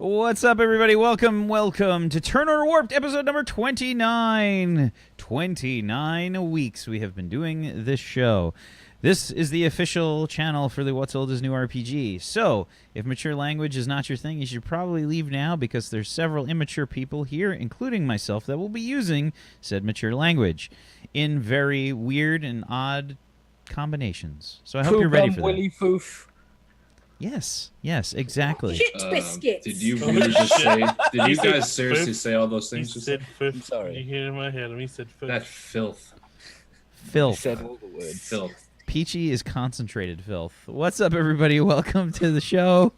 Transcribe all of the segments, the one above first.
What's up, everybody? Welcome to Turn or Warped, episode number 29. 29 weeks we have been doing this show. This is the official channel for the What's Old is New RPG. So, if mature language is not your thing, you should probably leave now because there's several immature people here, including myself, that will be using said mature language in very weird and odd combinations. So I hope you're ready for Willy that. Foof. Yes, exactly. Shit biscuits. Did you really just say? Did you guys seriously say all those He things? said filth. I'm sorry. You hear in my head, and he said filth. That filth. I Filth. said all the words. Filth. Peachy is concentrated filth. What's up, everybody? Welcome to the show.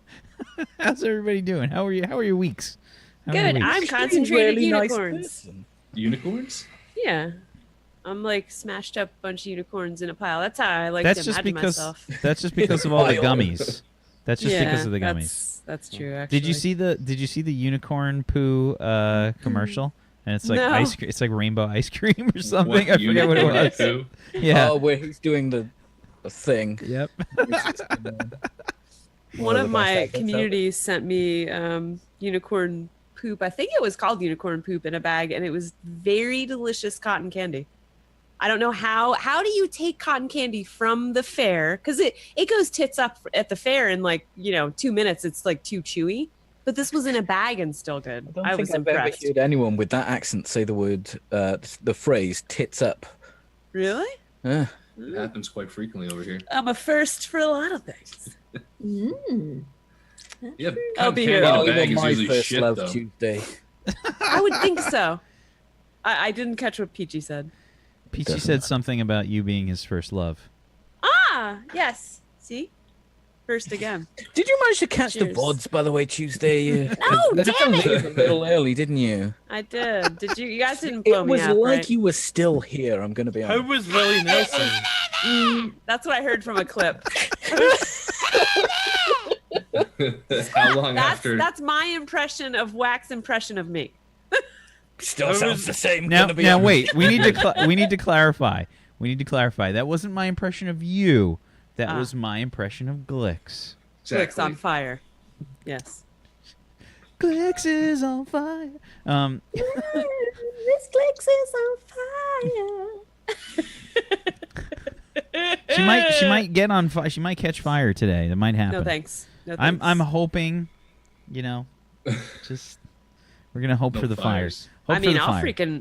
How's everybody doing? How are you? How are your weeks? How are your Good. weeks? I'm concentrated Really nice unicorns. person. Unicorns? Yeah. I'm like smashed up a bunch of unicorns in a pile. That's how I like That's to just imagine because. myself. That's just because of all the Pile. gummies. That's just because of the gummies. That's true. Actually. Did you see the unicorn poo commercial? And it's like No. ice cream. It's like rainbow ice cream or something. I forget what it unicorn was. poo? Yeah. Oh, where he's doing the thing. Yep. One of my communities communities sent me unicorn poop. I think it was called unicorn poop in a bag, and it was very delicious cotton candy. I don't know how. How do you take cotton candy from the fair? Because it goes tits up at the fair in 2 minutes. It's like too chewy. But this was in a bag and still good. I don't I think was I've impressed. ever heard anyone with that accent say the word, the phrase "tits up." Really? Uh, It happens quite frequently over here. I'm a first for a lot of things. Yeah, I'll be here. in well, a you bag were is my usually first shit, love though. Tuesday. I would think so. I didn't catch what Peachy said. Peachy said something about you being his first love. Ah, yes. See? First again. Did you manage to catch the Cheers. VODs, by the way, Tuesday? No, damn it! A little early, didn't you? I did. Did you? You guys didn't blow It me was up, like right? you were still here. I'm going to be How honest. was Willie Nelson? That's what I heard from a clip. How long after? That's my impression of Wax impression of me. Still How sounds was- the same. Now, gonna be now honest. wait. We need to clarify. We need to clarify. That wasn't my impression of you. That Ah. was my impression of Glix. Clicks on fire. Yes. Glix is on fire. This Clicks is on fire. She might get on fire. She might catch fire today. That might happen. No thanks. No thanks. I'm hoping. Just we're gonna hope No for the fires. fire. Hope I mean, for the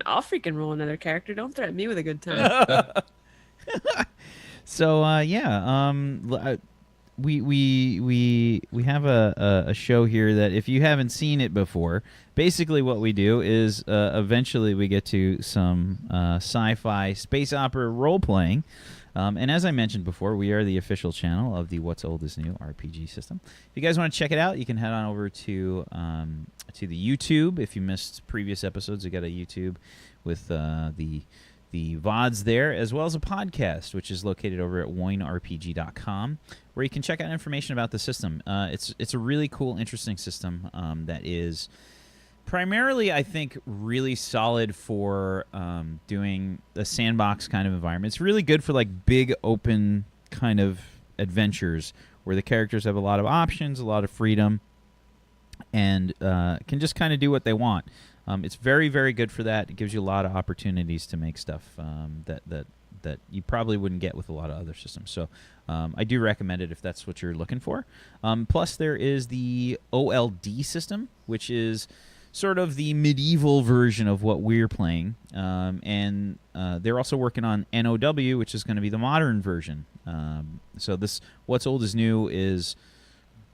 I'll fire. freaking roll another character. Don't threaten me with a good time. So we have a show here that if you haven't seen it before, basically what we do is eventually we get to some sci-fi space opera role playing. And as I mentioned before, we are the official channel of the What's Old is New RPG system. If you guys want to check it out, you can head on over to the YouTube. If you missed previous episodes, we got a YouTube with the VODs there, as well as a podcast, which is located over at woinrpg.com, where you can check out information about the system. It's a really cool, interesting system that is primarily, I think, really solid for doing a sandbox kind of environment. It's really good for like big, open kind of adventures where the characters have a lot of options, a lot of freedom, and can just kind of do what they want. It's very, very good for that. It gives you a lot of opportunities to make stuff that you probably wouldn't get with a lot of other systems. So I do recommend it if that's what you're looking for. Plus, there is the OLD system, which is sort of the medieval version of what we're playing. And they're also working on NOW, which is going to be the modern version. So this What's Old is New is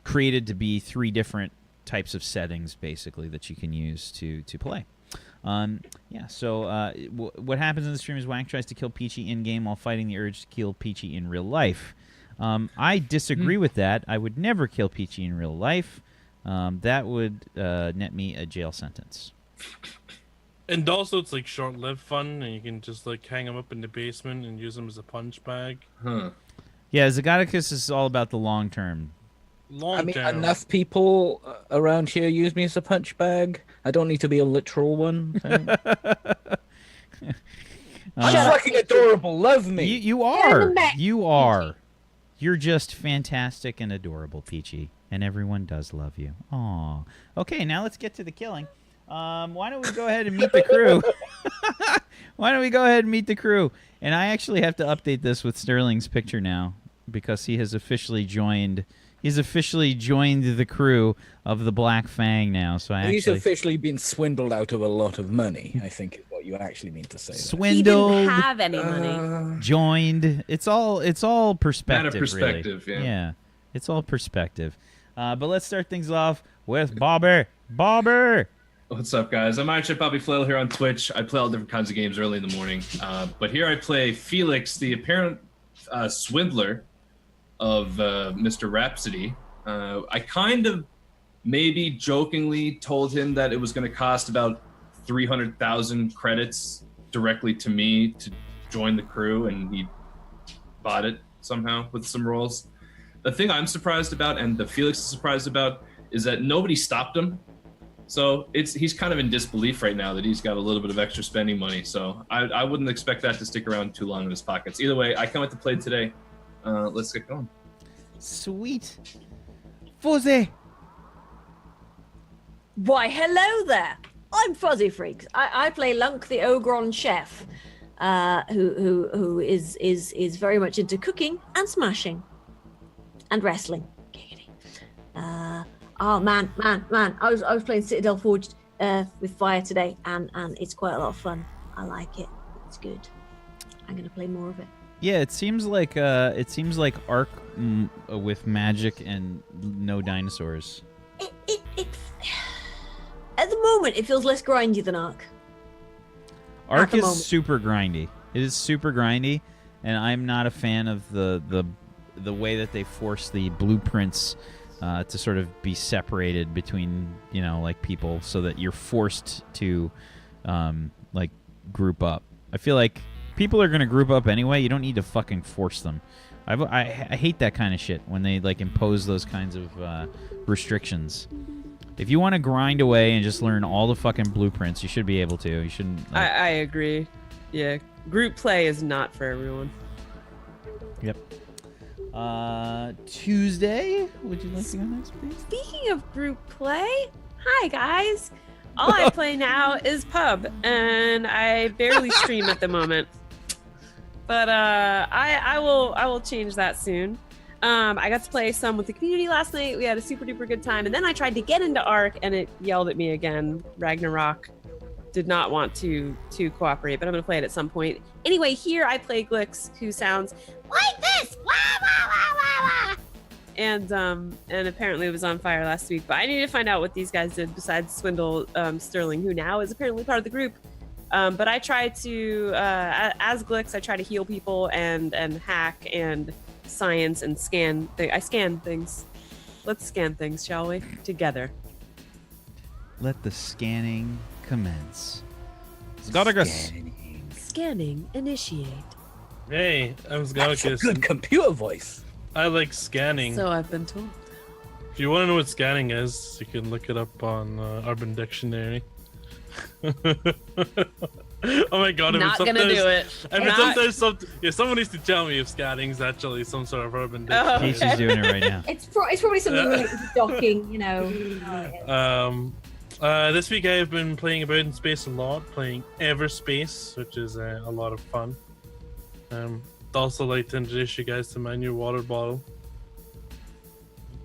created to be 3 different types of settings, basically, that you can use to play. So what happens in the stream is Wank tries to kill Peachy in-game while fighting the urge to kill Peachy in real life. I disagree with that. I would never kill Peachy in real life. That would net me a jail sentence. And also, it's like short-lived fun, and you can just like hang them up in the basement and use them as a punch bag. Huh. Yeah, Zagadicus is all about the long term. Long I mean, term. enough people around here use me as a punch bag. I don't need to be a literal one. I'm fucking adorable. Love me. You are. You are. You're just fantastic and adorable, Peachy, and everyone does love you. Aw. Okay, now let's get to the killing. Why don't we go ahead and meet the crew? Why don't we go ahead and meet the crew? And I actually have to update this with Sterling's picture now because he has officially joined. He's officially joined the crew of the Black Fang now. So He's officially been swindled out of a lot of money, I think is what you actually mean to say. Swindled. He didn't have any money. Joined. It's all perspective. Matter of perspective, really. yeah. It's all perspective. But let's start things off with Bobber. Bobber. What's up, guys? I'm actually Bobby Flail here on Twitch. I play all different kinds of games early in the morning. But here I play Felix, the apparent swindler of Mr. Rhapsody. I kind of maybe jokingly told him that it was going to cost about 300,000 credits directly to me to join the crew, and he bought it somehow with some rolls. The thing I'm surprised about, and the Felix is surprised about, is that nobody stopped him. So he's kind of in disbelief right now that he's got a little bit of extra spending money. So I wouldn't expect that to stick around too long in his pockets. Either way, I come out to play today. Let's get going. Sweet. Fuzzy. Why, hello there. I'm Fuzzy Freaks. I play Lunk, the Ogron chef, who is very much into cooking and smashing and wrestling. Oh man! I was playing Citadel Forged with Fire today, and it's quite a lot of fun. I like it. It's good. I'm gonna play more of it. Yeah, it seems like Ark with magic and no dinosaurs. It at the moment it feels less grindy than Ark. Ark is super grindy. It is super grindy, and I'm not a fan of the way that they force the blueprints to sort of be separated between, like people, so that you're forced to like group up. I feel like people are going to group up anyway. You don't need to fucking force them. I hate that kind of shit when they like impose those kinds of restrictions. If you want to grind away and just learn all the fucking blueprints, you should be able to. You shouldn't. I agree. Yeah, group play is not for everyone. Yep. Tuesday, would you like to go next, please? Speaking of group play, hi guys. All I play now is pub, and I barely stream at the moment. But I will change that soon. I got to play some with the community last night. We had a super duper good time, and then I tried to get into Ark, and it yelled at me again. Ragnarok did not want to cooperate, but I'm gonna play it at some point. Anyway, here I play Glix, who sounds like this. Wah, wah, wah, wah, wah. And apparently it was on fire last week. But I need to find out what these guys did besides swindle Sterling, who now is apparently part of the group. But I try to, as Glix, I try to heal people and hack and science and scan. I scan things. Let's scan things, shall we? Together. Let the scanning commence. Zgodagus. Scanning initiate. Hey, I'm That's a Zgodagus. good computer voice. I like scanning. So I've been told. If you want to know what scanning is, you can look it up on Urban Dictionary. Oh my god! Not gonna do it. Someone needs to tell me if scanning is actually some sort of Urban Dictionary. Casey's doing it right now. It's probably something related to docking, This week I've been playing About in Space a lot, playing Everspace, which is a lot of fun. I'd also like to introduce you guys to my new water bottle.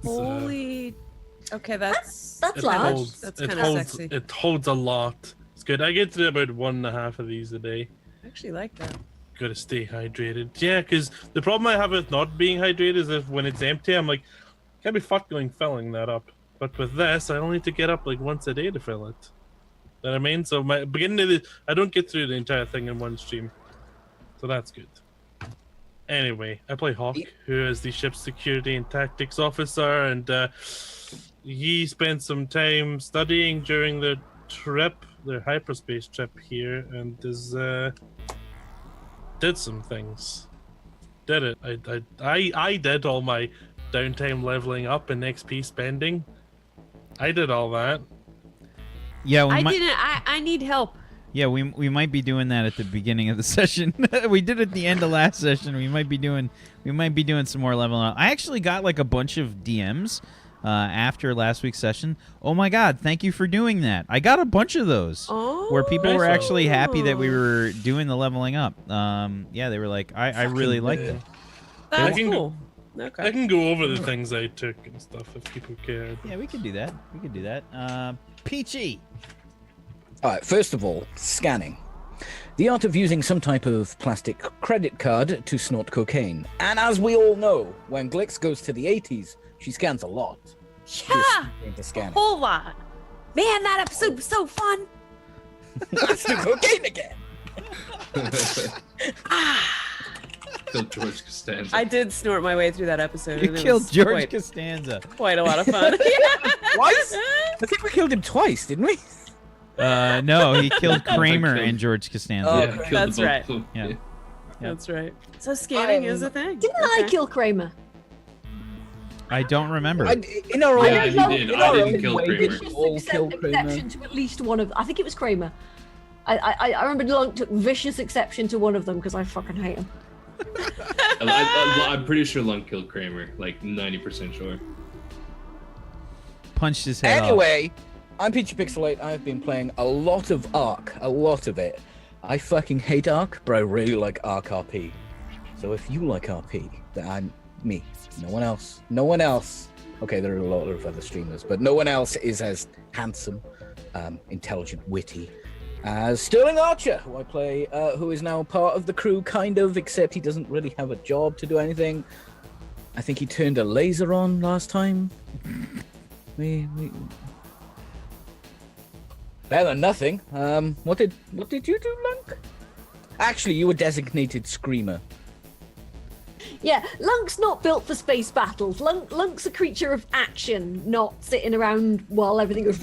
Holy. Okay, that's large. That's kind of sexy. It holds a lot. It's good. I get to about 1.5 of these a day. I actually like that. Gotta stay hydrated. Yeah, because the problem I have with not being hydrated is if when it's empty, I'm like, can't be fucking filling that up. But with this, I only need to get up like once a day to fill it. You know what I mean? So my beginning of the, I don't get through the entire thing in one stream. So that's good. Anyway, I play H.A.W.K, who is the ship's security and tactics officer, and he spent some time studying during their trip, their hyperspace trip here, and is did some things. Did it? I did all my downtime leveling up and XP spending. I did all that. Yeah, I didn't. I need help. Yeah, we might be doing that at the beginning of the session. We did it at the end of last session. We might be doing some more leveling up. I actually got like a bunch of DMs after last week's session. Oh my God! Thank you for doing that. I got a bunch of those where people were actually happy that we were doing the leveling up. Yeah, they were like, I really liked it. That's cool. Okay. I can go over the things I took and stuff if people care. Yeah, we can do that. Peachy. All right, first of all, scanning. The art of using some type of plastic credit card to snort cocaine. And as we all know, when Glix goes to the 80s, she scans a lot. Yeah, Into a scanning. whole lot. Man, that episode was so fun. Let's do cocaine again. Killed George Costanza. I did snort my way through that episode. You and it killed was George Costanza. Quite a lot of fun. Twice? I think we killed him twice, didn't we? No, he killed Kramer and George Costanza. Oh, Yeah, killed That's the right. both. Yeah. That's right. So scanning is a thing. Didn't I kill Kramer? I don't remember. In our own Yeah, you way, did. in I our didn't own kill way, Kramer. we should all kill Kramer. Exception to at least one of. I think it was Kramer. I remember Lunk took vicious exception to one of them because I fucking hate him. I'm pretty sure Lunk killed Kramer, like 90% sure. Punched his head off. Anyway, I'm Peachy Pixelate. I've been playing a lot of Ark, a lot of it. I fucking hate Ark, but I really like Ark RP. So if you like RP, then I'm me. No one else. No one else. Okay, there are a lot of other streamers, but no one else is as handsome, intelligent, witty as Sterling Archer, who I play, who is now part of the crew, kind of, except he doesn't really have a job to do anything. I think he turned a laser on last time. We better than nothing. What did you do, Lunk? Actually, you were designated Screamer. Yeah, Lunk's not built for space battles. Lunk's a creature of action, not sitting around while everything goes.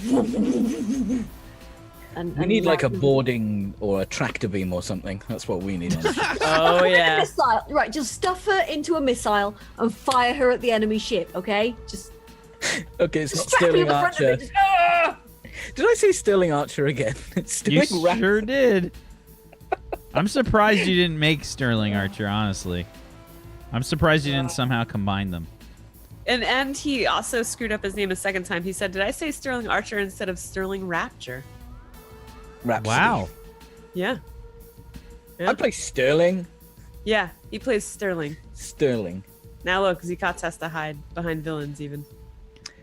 We need like a boarding or a tractor beam or something. That's what we need. Oh yeah. Missile. Right, just stuff her into a missile and fire her at the enemy ship, okay? Just Okay, it's not strap her in Sterling the front of Archer. it. Just, Did I say Sterling Archer again? It's You Sterling Ra- sure did. I'm surprised you didn't make Sterling Archer, honestly. I'm surprised you didn't somehow combine them. And he also screwed up his name a second time. He said, "Did I say Sterling Archer instead of Sterling Rapture?" Rhapsody. Wow. Yeah. I play Sterling. Yeah, he plays Sterling. Sterling. Now look, Zekat has to hide behind villains even.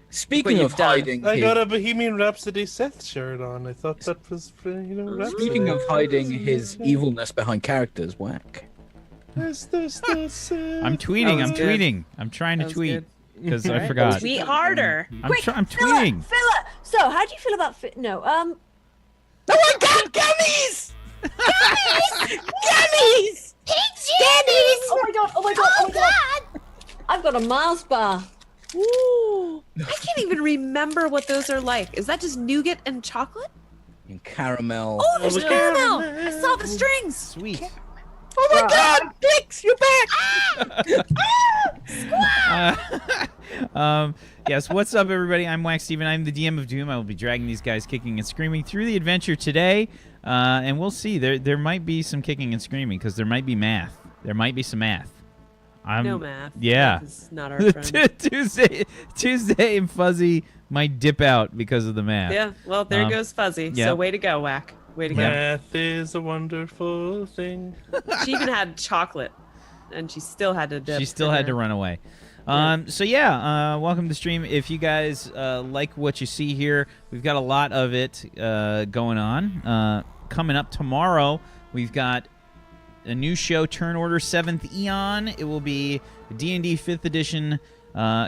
Speaking What of you've done. hiding, I got a Bohemian Rhapsody Seth shirt on. I thought that was, Rhapsody. speaking of hiding his evilness behind characters, whack. I'm That tweeting. was I'm good. tweeting. I'm trying to That was tweet good. because I Alright. forgot. Tweet harder. I'm Quick, tweeting. Filler. So, how do you feel about no? Oh my God, gummies! Gummies! Gummies! Oh my god! Oh my god! Oh my god! I've got a Mars bar. Ooh. I can't even remember what those are like. Is that just nougat and chocolate? And caramel. Oh, there's the caramel. caramel. I saw the strings. Sweet. Oh my God, Blix, you're back! Yes, what's up, everybody? I'm Wax Steven. I'm the DM of Doom. I will be dragging these guys kicking and screaming through the adventure today, and we'll see. There might be some kicking and screaming because there might be math. There might be some math. No math. Yeah. Math is not our friend. Tuesday and Fuzzy might dip out because of the math. Yeah. Well, there Um, goes Fuzzy. yeah. So way to go, Whack. Way to go. Math is a wonderful thing. She even had chocolate, and she still had to dip. She still had to run away. So welcome to the stream. If you guys like what you see here, we've got a lot of it going on. Coming up tomorrow, we've got a new show, Turn Order 7th Eon. It will be D&D 5th Edition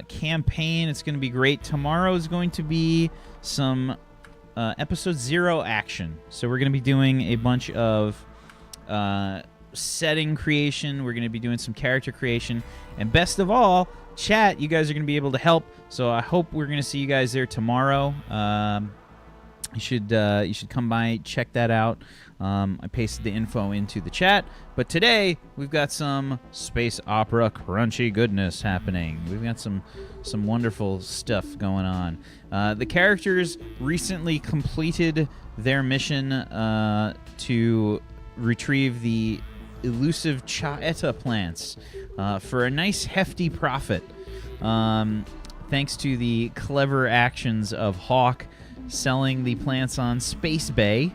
campaign. It's going to be great. Tomorrow is going to be some Episode 0 action. So we're going to be doing a bunch of setting creation. We're going to be doing some character creation. And best of all, chat, you guys are going to be able to help. So I hope we're going to see you guys there tomorrow. You should come by, check that out. I pasted the info into the chat. But today we've got some space opera crunchy goodness happening. We've got some wonderful stuff going on. The characters recently completed their mission to retrieve the elusive H.A.W.K plants for a nice hefty profit. Thanks to the clever actions of H.A.W.K selling the plants on Space Bay,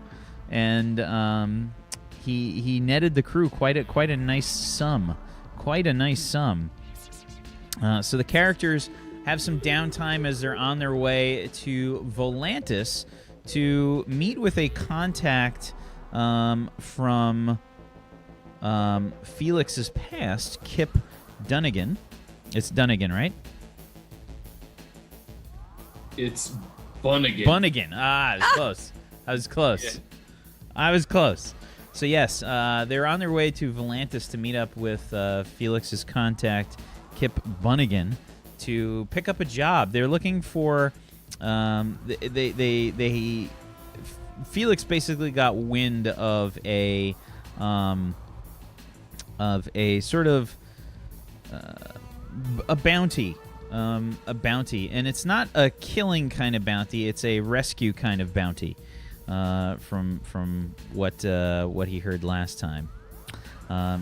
and he netted the crew quite a nice sum. So the characters have some downtime as they're on their way to Volantis to meet with a contact from Felix's past, Kip Bunnagin. It's Bunnagin, right? It's Bunnagin. Bunnagin. I was close. Yeah. I was close. So yes, they're on their way to Volantis to meet up with Felix's contact, Kip Bunnagin, to pick up a job. They're looking for. Felix basically got wind of a sort of a bounty. A bounty, and it's not a killing kind of bounty; it's a rescue kind of bounty. From what he heard last time.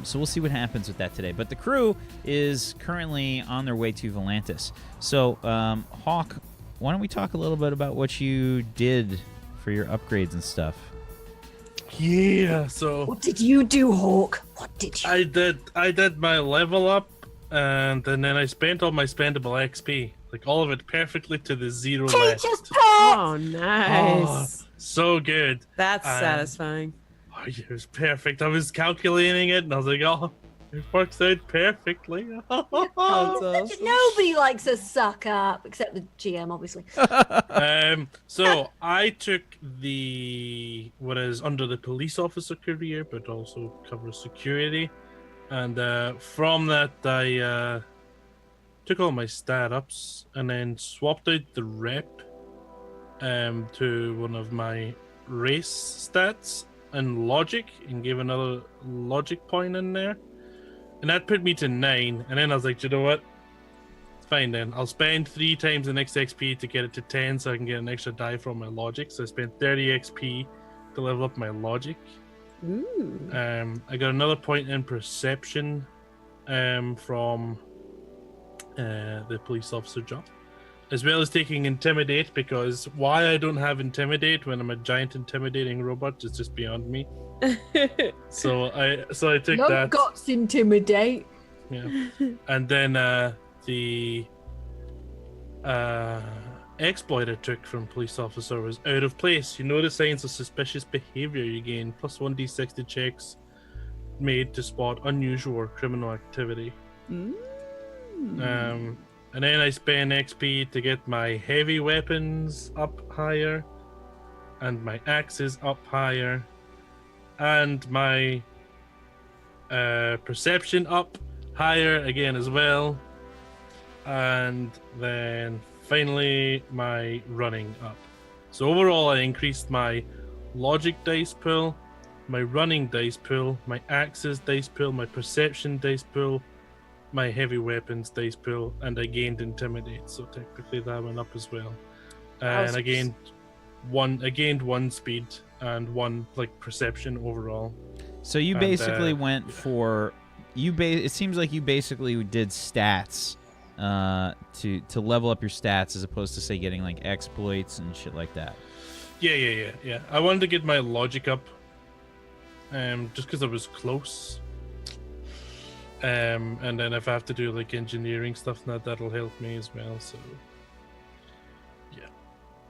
So we'll see what happens with that today. But the crew is currently on their way to Volantis. So H.A.W.K, why don't we talk a little bit about what you did for your upgrades and stuff? Yeah. So What did you do, H.A.W.K? What did you? I did my level up, and then I spent all my spendable XP, like all of it perfectly to the zero left. Teacher's pet. Oh, nice. So good. That's satisfying. Oh, it was perfect. I was calculating it, and I was like, oh, it works out perfectly. Nobody likes a suck up, except the GM, obviously. So I took what is under the police officer career, but also covers security. And from that, I took all my stat ups and then swapped out the rep to one of my race stats and logic, and gave another logic point in there. And that put me to 9. And then I was like, you know what? It's fine then. I'll spend 3 times the next XP to get it to 10 so I can get an extra die from my logic. So I spent 30 XP to level up my logic. Ooh. I got another point in perception from the police officer job, as well as taking intimidate, because why I don't have intimidate when I'm a giant intimidating robot is just beyond me. So I took No that. guts intimidate. Yeah. And then the exploit I took from police officer was out of place. You notice signs of suspicious behavior, you gain plus 1d6 to checks made to spot unusual or criminal activity. And then I spend XP to get my heavy weapons up higher, and my axes up higher, and my perception up higher again as well, and then finally my running up. So overall I increased my logic dice pool, my running dice pool, my axes dice pool, my perception dice pool, my heavy weapons dice pool, and I gained intimidate, so technically that went up as well. And I gained one speed and 1 like perception overall. So you basically went for it seems like you basically did stats to level up your stats, as opposed to, say, getting like exploits and shit like that. Yeah. I wanted to get my logic up, just because I was close. And then if I have to do like engineering stuff, that'll help me as well. So yeah.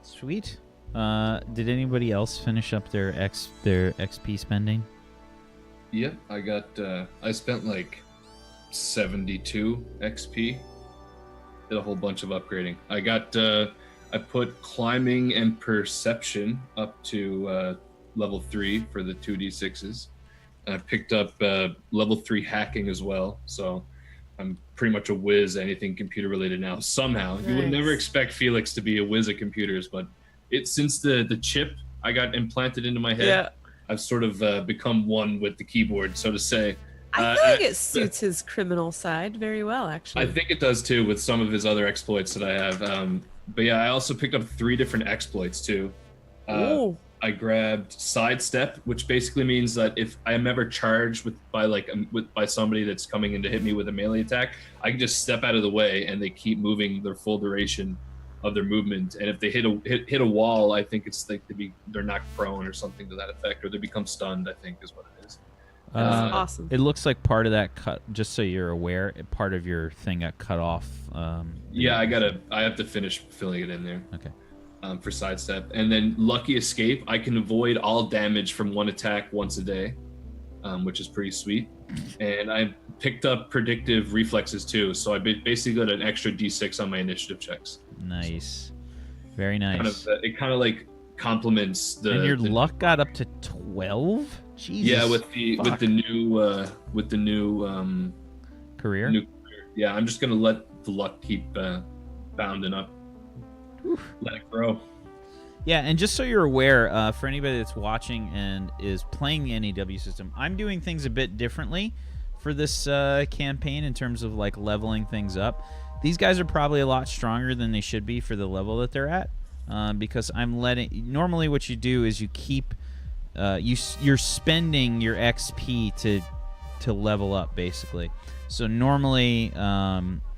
Sweet. Did anybody else finish up their XP spending? Yeah, I got. I spent like 72 XP. Did a whole bunch of upgrading. I got. I put climbing and perception up to level 3 for the 2d6s. And I picked up level 3 hacking as well. So I'm pretty much a whiz at anything computer related now. Somehow, you would never expect Felix to be a whiz at computers, but since the chip I got implanted into my head. Yeah. I've sort of become one with the keyboard, so to say. I feel like it suits his criminal side very well, actually. I think it does too with some of his other exploits that I have. But yeah, I also picked up 3 different exploits too. Ooh. I grabbed sidestep, which basically means that if I am ever charged by somebody that's coming in to hit me with a melee attack, I can just step out of the way and they keep moving their full duration of their movement. And if they hit a wall, I think it's like they're knocked prone or something to that effect, or they become stunned, I think is what it is. That's awesome. It looks like part of that cut, just so you're aware, part of your thing got cut off. Yeah, I have to finish filling it in there. Okay. For sidestep. And then lucky escape, I can avoid all damage from 1 attack once a day, which is pretty sweet. And I picked up predictive reflexes too, so I basically got an extra d6 on my initiative checks. Nice. Very nice. It kind of like complements the. And your luck got up to 12? Jesus. Yeah, with the new career. Yeah, I'm just gonna let the luck keep bounding up. Let it grow. Yeah, and just so you're aware, for anybody that's watching and is playing the NAW system, I'm doing things a bit differently for this campaign in terms of like leveling things up. These guys are probably a lot stronger than they should be for the level that they're at, because I'm letting. Normally, what you do is you keep. You're spending your XP to level up, basically. So normally,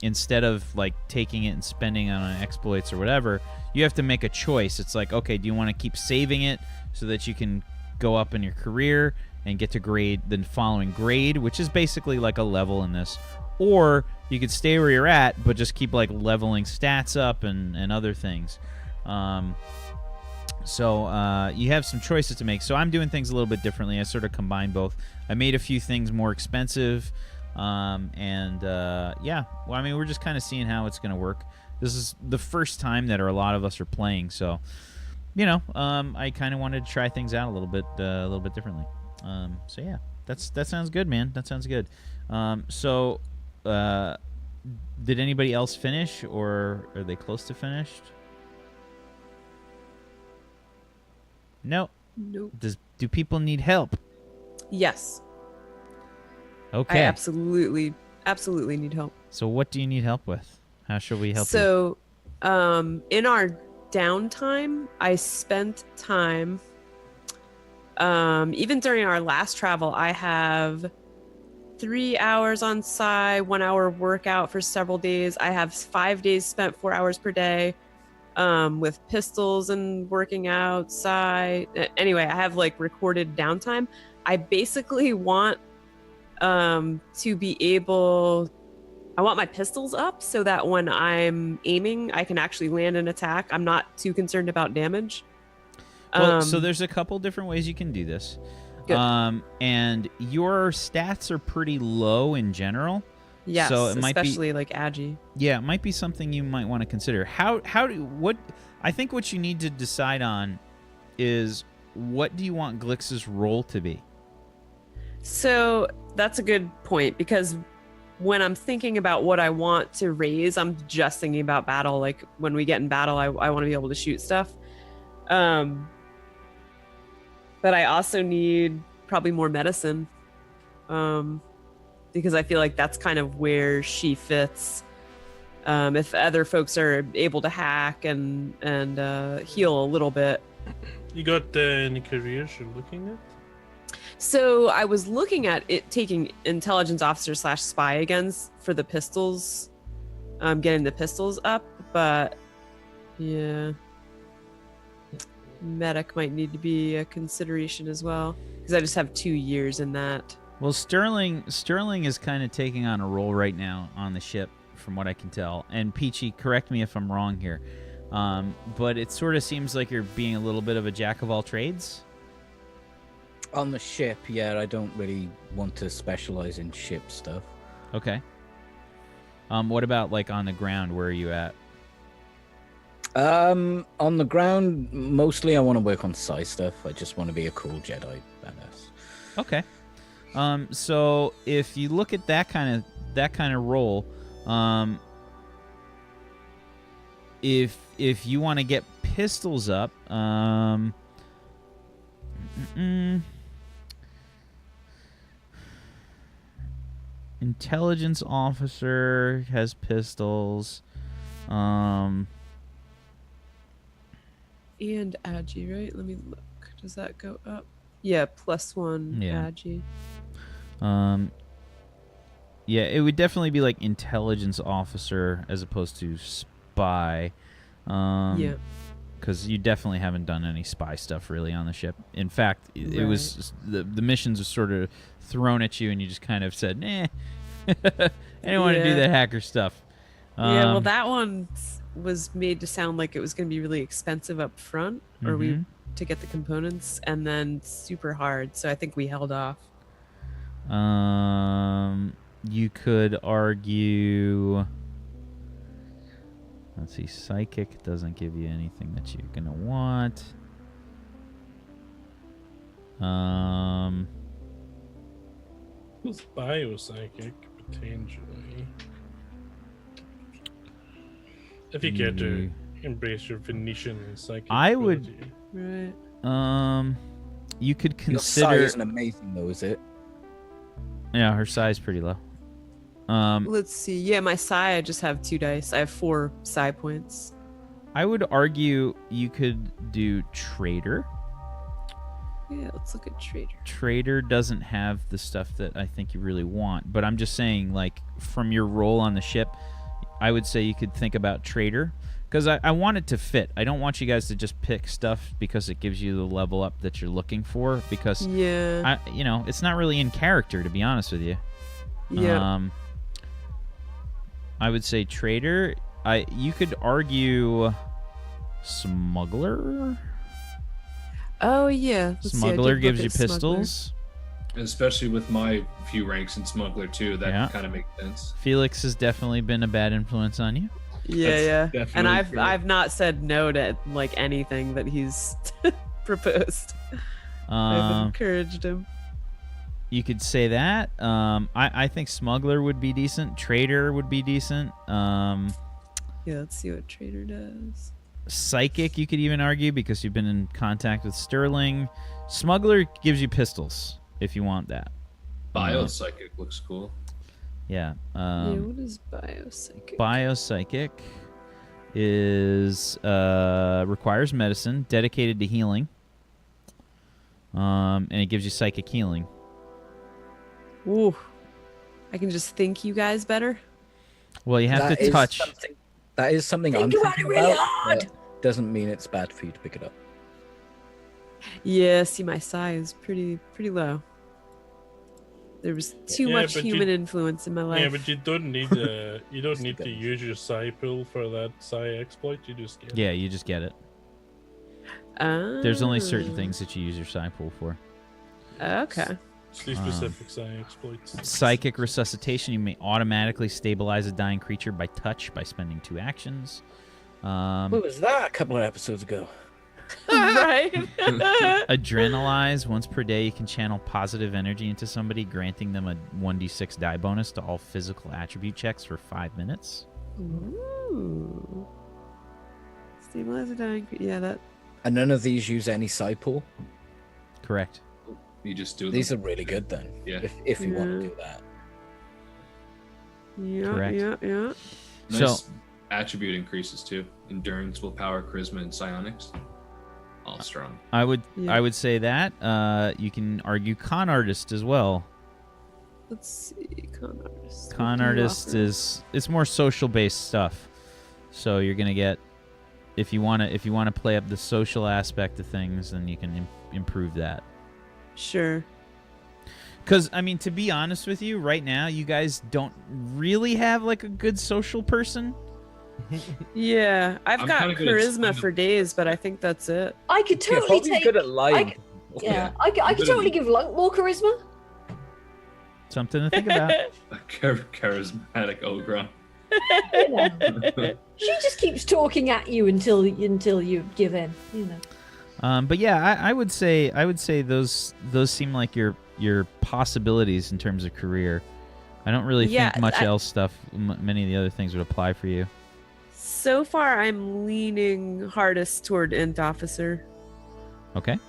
instead of like taking it and spending it on exploits or whatever, you have to make a choice. It's like, okay, do you want to keep saving it so that you can go up in your career and get to the following grade, which is basically like a level in this, or you could stay where you're at but just keep like leveling stats up and other things. So you have some choices to make. So I'm doing things a little bit differently. I sort of combine both. I made a few things more expensive. Yeah, well, I mean, we're just kind of seeing how it's going to work. This is the first time that a lot of us are playing. So, I kind of wanted to try things out a little bit differently. So yeah, that sounds good, man. That sounds good. Did anybody else finish, or are they close to finished? No. Nope. Do people need help? Yes. Okay. I absolutely need help. So what do you need help with? How should we help you? So, in our downtime, I spent time, even during our last travel, I have 3 hours on Psi, 1 hour workout for several days. I have 5 days spent 4 hours per day, with pistols and working out Psi. Anyway, I have like recorded downtime. I basically want to be able, I want my pistols up so that when I'm aiming, I can actually land an attack. I'm not too concerned about damage. Well, so there's a couple different ways you can do this. Good. And your stats are pretty low in general. Yes, so it might especially like Agi. Yeah, it might be something you might want to consider. I think what you need to decide on is, what do you want Glix's role to be? So that's a good point, because when I'm thinking about what I want to raise, I'm just thinking about battle. Like when we get in battle, I want to be able to shoot stuff. But I also need probably more medicine, because I feel like that's kind of where she fits. If other folks are able to hack and heal a little bit. You got any careers you're looking at? So I was looking at it, taking intelligence officer / spy again for the pistols, getting the pistols up, but yeah, medic might need to be a consideration as well, because I just have 2 years in that. Well, Sterling is kind of taking on a role right now on the ship, from what I can tell. And Peachy, correct me if I'm wrong here, but it sort of seems like you're being a little bit of a jack of all trades. On the ship, yeah, I don't really want to specialize in ship stuff. Okay. What about like on the ground? Where are you at? On the ground, mostly I want to work on Psi stuff. I just want to be a cool Jedi badass. Okay. So if you look at that kind of role, if you want to get pistols up. Intelligence officer has pistols. And Agi, right? Let me look. Does that go up? Yeah, +1 Yeah. Agi. Yeah, it would definitely be like intelligence officer as opposed to spy. Yeah. Because you definitely haven't done any spy stuff really on the ship. In fact, it was the missions were sort of thrown at you, and you just kind of said, "Nah, I didn't want to do Yeah. that hacker stuff." Yeah, well, that one was made to sound like it was going to be really expensive up front, or to get the components, and then super hard. So I think we held off. You could argue. Let's see, psychic doesn't give you anything that you're gonna want. Who's biopsychic potentially? If you care to embrace your Venetian psychic, I would- ability. Right. You could Your psi consider. isn't amazing though, is it? Yeah, her size pretty low. Let's see. Yeah, my psi, I just have 2 dice. I have 4 psi points. I would argue you could do trader. Yeah, let's look at trader. Trader doesn't have the stuff that I think you really want, but I'm just saying, like, from your role on the ship, I would say you could think about trader, because I want it to fit. I don't want you guys to just pick stuff because it gives you the level up that you're looking for, because Yeah. it's not really in character, to be honest with you. Yeah. I would say trader. You could argue smuggler. Oh yeah. Let's see, I Smuggler did gives look you at smuggler. pistols. Especially with my few ranks in smuggler too, that Yeah. kind of makes sense. Felix has definitely been a bad influence on you. Yeah, That's yeah. And definitely I've true. I've not said no to like anything that he's proposed. I've encouraged him. You could say that. I think smuggler would be decent. Trader would be decent. Yeah, let's see what trader does. Psychic, you could even argue, because you've been in contact with Sterling. Smuggler gives you pistols if you want that. Biopsychic looks cool. Yeah. Yeah, what is biopsychic? Biopsychic is requires medicine, dedicated to healing. And it gives you psychic healing. Ooh. I can just think you guys better. Well, you have That to is touch. That is something I'm Think about thinking it really about, hard. but doesn't mean it's bad for you to pick it up. Yeah, see, my psi is pretty low. There was too Yeah, much but you- human influence in my life. Yeah, but you don't need you don't need to use your psi pool for that psi exploit. You just get. Yeah, you just get it. There's only certain things that you use your psi pool for. Okay. It's the specific psi exploits. Psychic resuscitation. You may automatically stabilize a dying creature by touch by spending 2 actions. What was that a couple of episodes ago? Right. Adrenalize. Once per day, you can channel positive energy into somebody, granting them a 1d6 die bonus to all physical attribute checks for 5 minutes. Ooh. Stabilize a dying. Yeah, that. And none of these use any psi pool. Correct. You just do These them. are really good then. Yeah. If you want Yeah. to do that. Yeah, Correct. yeah. Nice So- attribute increases too. Endurance, willpower, charisma, and psionics. All strong. I would Yeah. say that. You can argue con artist as well. Let's see, con artist. What Con do you artist offer? it's more social based stuff. So you're gonna get, if you wanna play up the social aspect of things, then you can improve that. Sure. Because, I mean, to be honest with you, right now, you guys don't really have, like, a good social person. Yeah, I've I'm got kinda good at charisma stand-up. for days, but I think that's it. I could Yeah, totally Bobby's take. good at lying. I- Yeah, I could totally give Lunk more charisma. Something to think about. A charismatic Ogron. You know. She just keeps talking at you until you give in. You know. But yeah, I would say those seem like your possibilities in terms of career. I don't really Yeah, think much I- else stuff. Many of the other things would apply for you. So far, I'm leaning hardest toward Int Officer. Okay.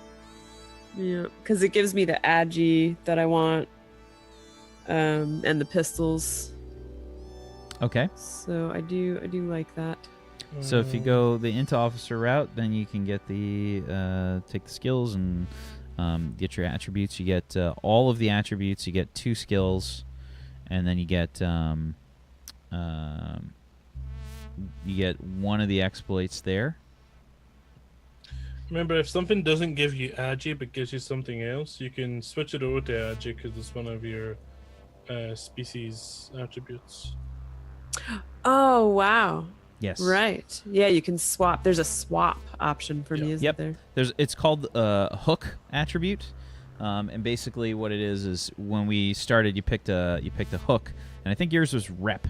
Yeah, because it gives me the agi that I want, and the pistols. Okay. So I do like that. So if you go the Int Officer route, then you can get the take the skills and get your attributes. You get all of the attributes. You get 2 skills, and then you get one of the exploits there. Remember, if something doesn't give you agi but gives you something else, you can switch it over to agi because it's one of your species attributes. Oh wow! Yes. Right. Yeah, you can swap. There's a swap option for me, isn't there? It's called H.A.W.K attribute, and basically what it is when we started, you picked a hook, and I think yours was rep.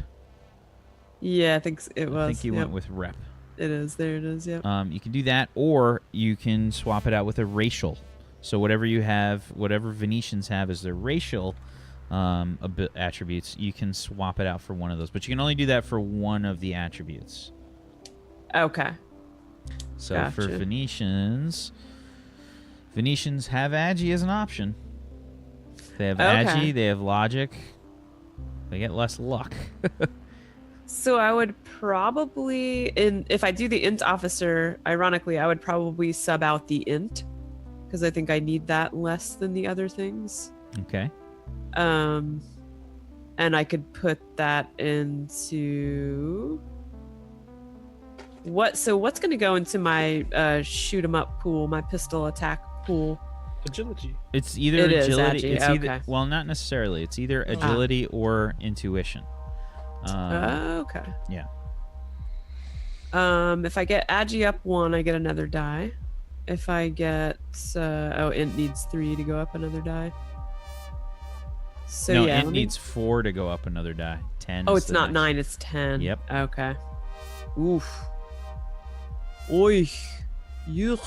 Yeah, I think it was. I think you went with rep. It is. There it is. Yep. You can do that, or you can swap it out with a racial. So whatever you have, whatever Venetians have as their racial attributes, you can swap it out for one of those. But you can only do that for one of the attributes. Okay. So Gotcha. for Venetians have agi as an option. They have agi, they have logic. They get less luck. So I would probably, if I do the Int Officer, ironically, I would probably sub out the Int, because I think I need that less than the other things. Okay. And I could put that into what? So what's going to go into my shoot 'em up pool, my pistol attack pool? Agility. It's either It is agility. agi, It's okay. either, well, not necessarily. It's either agility or intuition. Okay. Yeah. If I get agi up 1, I get another die. If I get Int needs 3 to go up another die. So no, yeah, it needs 4 to go up another die. 10. Oh, is it's the not next. 9, it's 10. Yep. Okay. Oof. Oy. Yuck.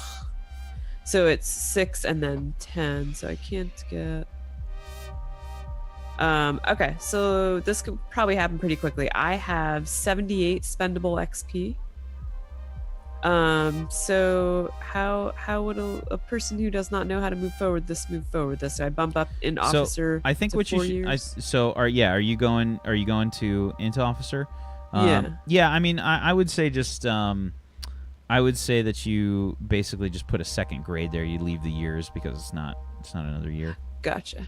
So it's 6 and then 10, so I can't get... Okay, so this could probably happen pretty quickly. I have 78 spendable XP. So how would a person who does not know how to move forward this? So I bump up in officer. I think to what 4 you years? should. Are you going to into officer? Yeah. Yeah. I mean, I would say just I would say that you basically just put a second grade there. You leave the years because it's not another year. Gotcha.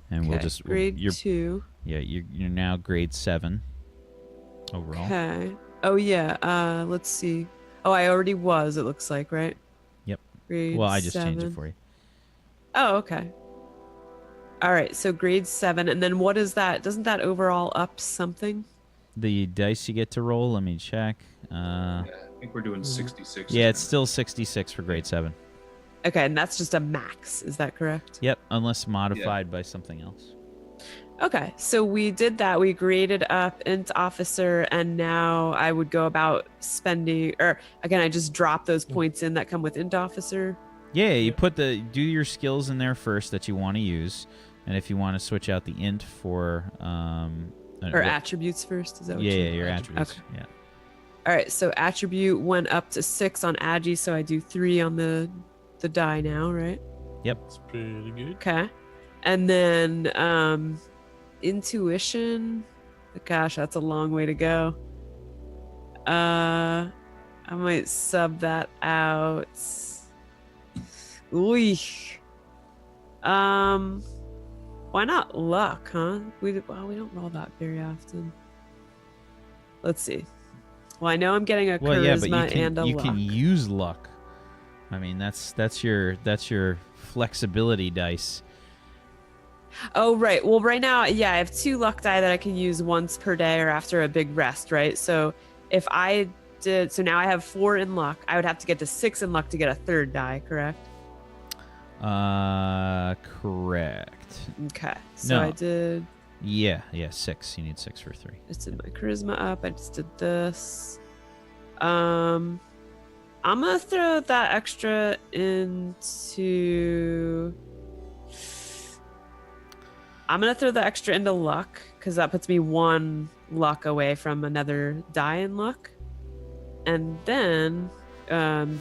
And Okay, we'll just grade you're, 2. Yeah, you're now grade 7 overall. Okay. Oh yeah. Let's see. Oh, I already was. It looks like, right? Yep. Grade Well, I just 7. changed it for you. Oh, okay. All right. So grade 7, and then what is that? Doesn't that overall up something? The dice you get to roll. Let me check. Yeah, I think we're doing 66. Yeah, it's still 66 for grade 7. Okay, and that's just a max. Is that correct? Yep, unless modified by something else. Okay, so we did that. We graded up Int Officer, and now I would go about spending, or again, I just drop those points in that come with Int Officer. Yeah, you do your skills in there first that you want to use, and if you want to switch out the int for Or attributes first, is that what yeah, you yeah, your attributes. Okay. Yeah. All right, so attribute went up to 6 on agi, so I do 3 on the die now, right? Yep. It's pretty good. Okay. And then intuition, gosh, that's a long way to go. I might sub that out. Ooh. Why not luck, huh? We don't roll that very often. Let's see. Well, I know I'm getting a Well, yeah, but charisma and a you luck. can use luck. I mean, that's your flexibility dice. Oh, right. Well, right now, yeah, I have 2 luck die that I can use once per day or after a big rest, right? So if I did, so now I have 4 in luck. I would have to get to 6 in luck to get a 3rd die, correct? Correct. Okay. So No. I did, Yeah, 6. You need 6 for 3. just did my charisma up. I just did this. I'm gonna throw that extra into. I'm gonna throw the extra into luck because that puts me 1 luck away from another die in luck. And then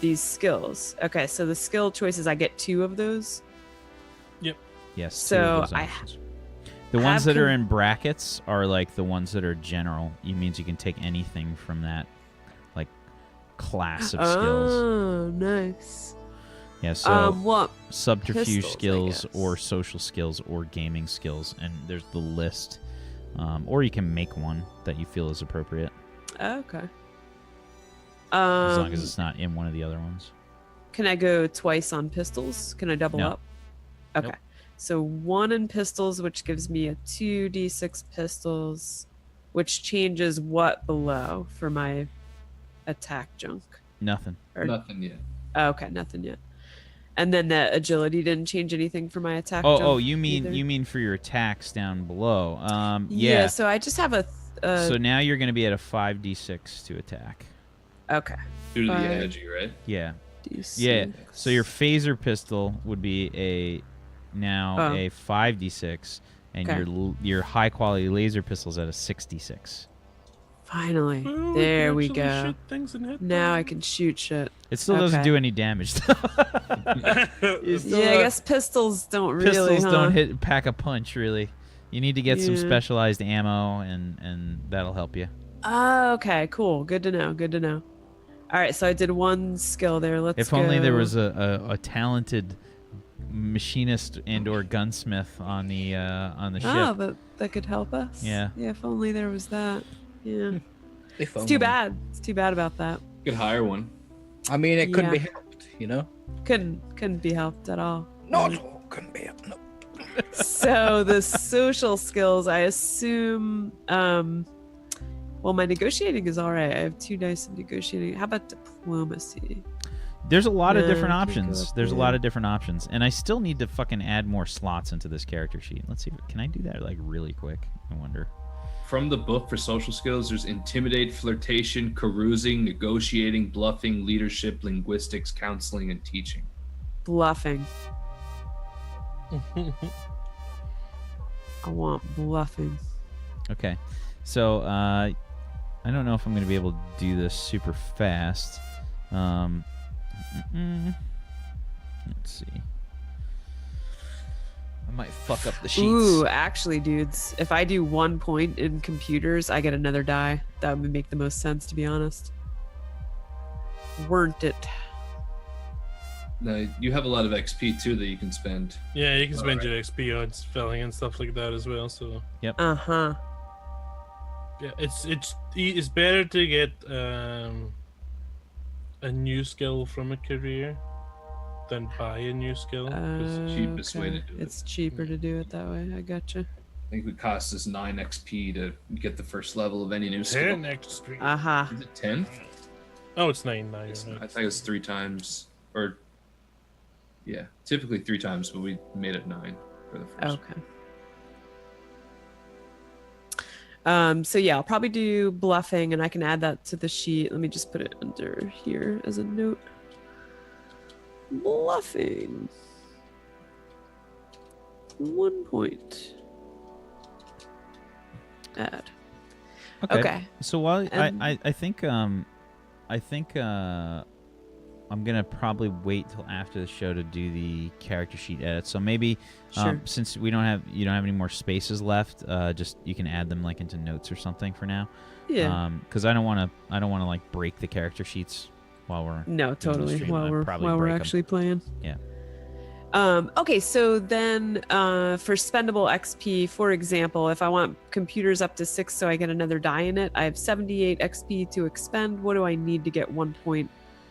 these skills. Okay, so the skill choices, I get 2 of those. Yes. So two of those I options. The ones that are in brackets are like the ones that are general. It means you can take anything from that, like, class of skills. Oh, nice. Yeah. So What? subterfuge pistols, I skills guess. or social skills or gaming skills, and there's the list. Or you can make one that you feel is appropriate, Okay. as long as it's not in one of the other ones. Can I go twice on pistols? Can I double No. up? Okay. Nope. So 1 in pistols, which gives me a 2d6 pistols, which changes what below for my attack junk? Nothing. Nothing yet. Okay, nothing yet. And then the agility didn't change anything for my attack junk. Oh, you mean either? for your attacks down below? Yeah. So I just have a. So now you're going to be at a 5d6 to attack. Okay. Due to the Five. energy, right? Yeah. D6. Yeah. So your phaser pistol would be a 5d6, and Okay. your high quality laser pistol's at a 6d6. Finally. Well, There we actually go. shoot things and hit Now I them. can shoot shit. It still doesn't Okay. do any damage. You still Yeah, I have- guess pistols don't really. pistols huh? don't pack a punch really. You need to get some Yeah. specialized ammo, and that'll help you. Oh, okay, cool. Good to know. Good to know. All right, so I did 1 skill there. Let's If go. only there was a talented machinist and/or gunsmith on the Oh, ship. that could help us. Yeah. Yeah, if only there was that. Yeah. If It's too bad. It's too bad about that. Could hire one. I mean, it couldn't be Yeah. helped, you know? Couldn't be helped at all. Not all couldn't be helped. No. So the social skills, I assume. Well, my negotiating is all right. I have 2 dice of negotiating. How about diplomacy? There's a lot of No, different can't go options. up There's a there. lot of different options, and I still need to fucking add more slots into this character sheet. Let's see. Can I do that like really quick? I wonder. From the book for social skills, there's intimidate, flirtation, carousing, negotiating, bluffing, leadership, linguistics, counseling, and teaching. Bluffing. I want bluffing. Okay, so I don't know if I'm going to be able to do this super fast. Let's see. I might fuck up the sheets. Ooh, actually, dudes, if I do 1 point in computers, I get another die. That would make the most sense, to be honest. Weren't it? Now, you have a lot of XP too that you can spend. Yeah, you can spend Alright. your XP on spelling and stuff like that as well. So Uh-huh. yeah, it's better to get a new skill from a career than buy a new skill. It's the cheapest way to do it. It's cheaper to do it that way. I gotcha. I think it costs us 9 XP to get the first level of any new skill. 10 XP. Uh-huh. Is it 10? Oh, it's 9 now. You're I right. think it's 3 times, or yeah, typically 3 times, but we made it 9 for the first. Okay. So yeah, I'll probably do bluffing, and I can add that to the sheet. Let me just put it under here as a note. Bluffing. 1 point. Add. Okay. So while And- I think I'm gonna probably wait till after the show to do the character sheet edit. So maybe Sure. since you don't have any more spaces left, just you can add them like into notes or something for now. Yeah. Because I don't want to like break the character sheets while we're No, the totally. stream, While I'd we're probably break 'em. actually playing. Yeah. Okay, so then for spendable XP, for example, if I want computers up to 6 so I get another die in it, I have 78 XP to expend. What do I need to get 1 point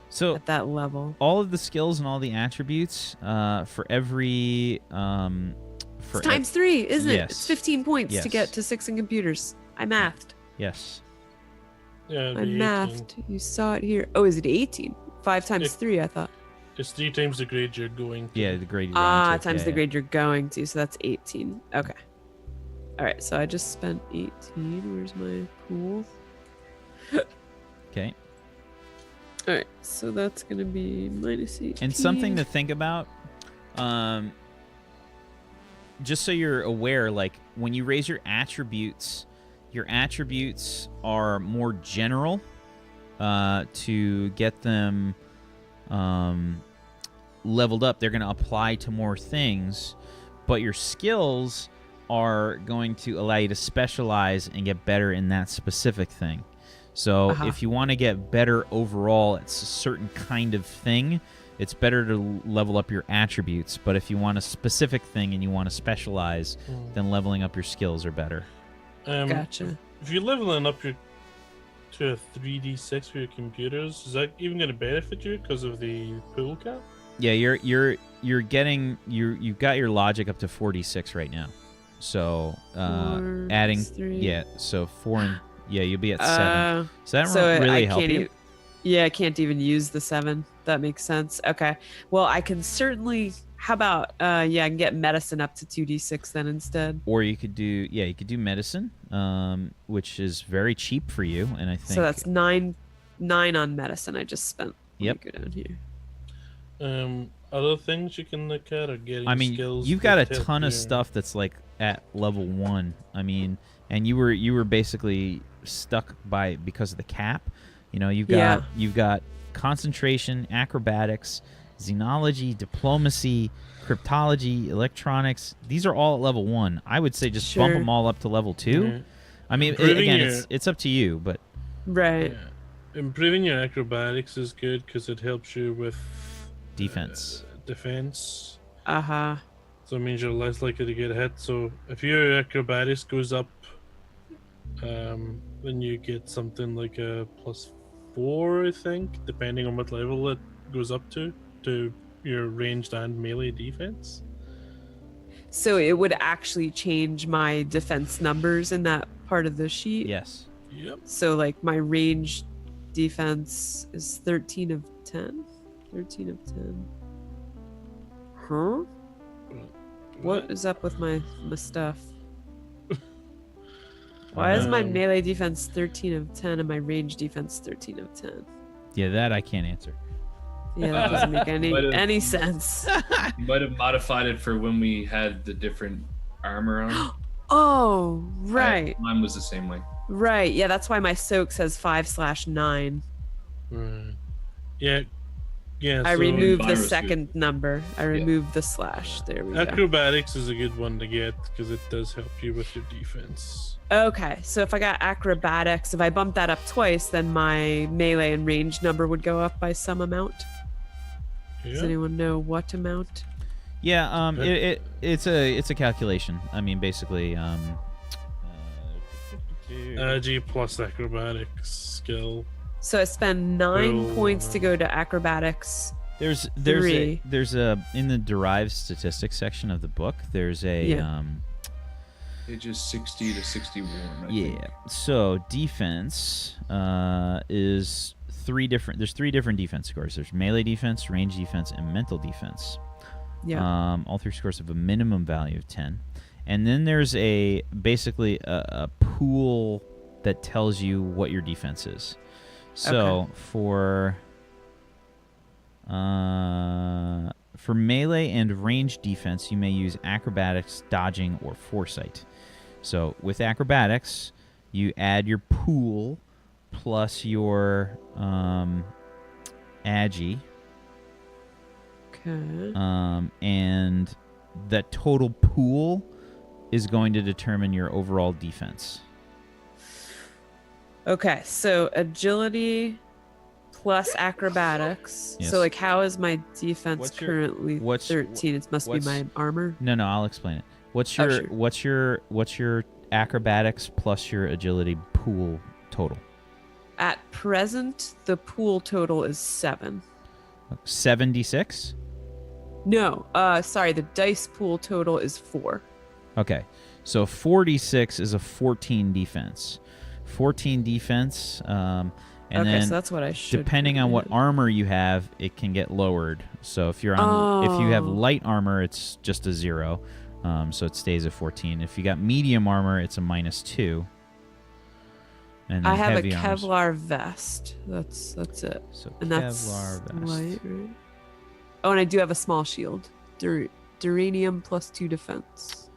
So at that level? all of the skills and all the attributes for every It's times 3, isn't it? Yes. It's 15 points Yes. to get to 6 in computers. I mathed. yes. Yeah, it'd I be 18. mathed. You saw it here. Oh, is it 18? 5 times Yeah. 3, I thought. It's 3 times the grade you're going to. Yeah, the grade. you're going to. Times Yeah, the yeah. grade you're going to, so that's 18. Okay. All right, so I just spent 18. Where's my pool? Okay. All right, so that's going to be minus 18. And something to think about, just so you're aware, like when you raise your attributes are more general to get them leveled up. They're going to apply to more things, but your skills are going to allow you to specialize and get better in that specific thing. So if you want to get better overall at a certain kind of thing, it's better to level up your attributes. But if you want a specific thing and you want to specialize, then leveling up your skills are better. Gotcha. If you're leveling up to a 3d6 for your computers, is that even going to benefit you because of the pool cap? Yeah, you're getting you've got your logic up to 46 right now. So adding 3. so 4 and you'll be at 7. So that so really I help can't you. I can't even use the 7. That makes sense. Okay. Well, I can certainly. How about I can get medicine up to 2d6 then instead. Or you could do medicine, which is very cheap for you, and I think So that's 9 on medicine. I just spent. Yep. Let me go down here. Other things you can look at are getting skills. You've got a that help ton of you. stuff that's like at level 1. I mean, and you were basically stuck because of the cap. You know, you've got concentration, acrobatics, xenology, diplomacy, cryptology, electronics. These are all at level 1. I would say just bump them all up to level 2. Yeah. I mean, it's up to you, but Right. Yeah. Improving your acrobatics is good because it helps you with defense. Defense. Uh-huh. So it means you're less likely to get hit. So if your acrobatics goes up, then you get something like a +4, I think, depending on what level it goes up to your ranged and melee defense. So it would actually change my defense numbers in that part of the sheet? Yes. Yep. So like my range defense is 13 of 10? 13 of 10. Huh? What is up with my stuff? Why is my melee defense 13 of 10 and my range defense 13 of 10? Yeah, that I can't answer. Yeah, that doesn't make any sense. You might have modified it for when we had the different armor on. Oh, right. Mine was the same way. Right. Yeah, that's why my soak says 5/9. Right. Yeah. Yeah. I so removed the virus second number. I removed the slash. There we go. acrobatics is a good one to get because it does help you with your defense. Okay, so if I got acrobatics, if I bump that up twice, then my melee and range number would go up by some amount. Does anyone know what amount? Yeah, it's a calculation. I mean, basically, G plus acrobatics skill. So I spend 9 points to go to acrobatics. There's 3. a in the derived statistics section of the book. There's a Pages 60 to 61. I think. So defense is 3 different. There's 3 different defense scores. There's melee defense, range defense, and mental defense. Yeah. All 3 scores have a minimum value of 10, and then there's basically a pool that tells you what your defense is. So for melee and range defense, you may use acrobatics, dodging, or foresight. So with acrobatics, you add your pool plus your agi. Okay. And that total pool is going to determine your overall defense. Okay, so agility plus acrobatics. Yes. So like how is my defense What's your- currently what's- 13? It must be what's- my armor. No, I'll explain it. What's Sure. your acrobatics plus your agility pool total? At present, the pool total is 7. 76? No, sorry, the dice pool total is 4. Okay. So 46 is a 14 defense. 14 defense, and Okay, then so that's what I should. depending on what armor you have, it can get lowered. So if you're on, if you have light armor, it's just a 0, so it stays at 14. If you got medium armor, it's a -2. And then I have a heavy armor's- Kevlar vest. That's it. So And that's Kevlar vest. light, right? Oh, and I do have a small shield. Duranium plus 2 defense.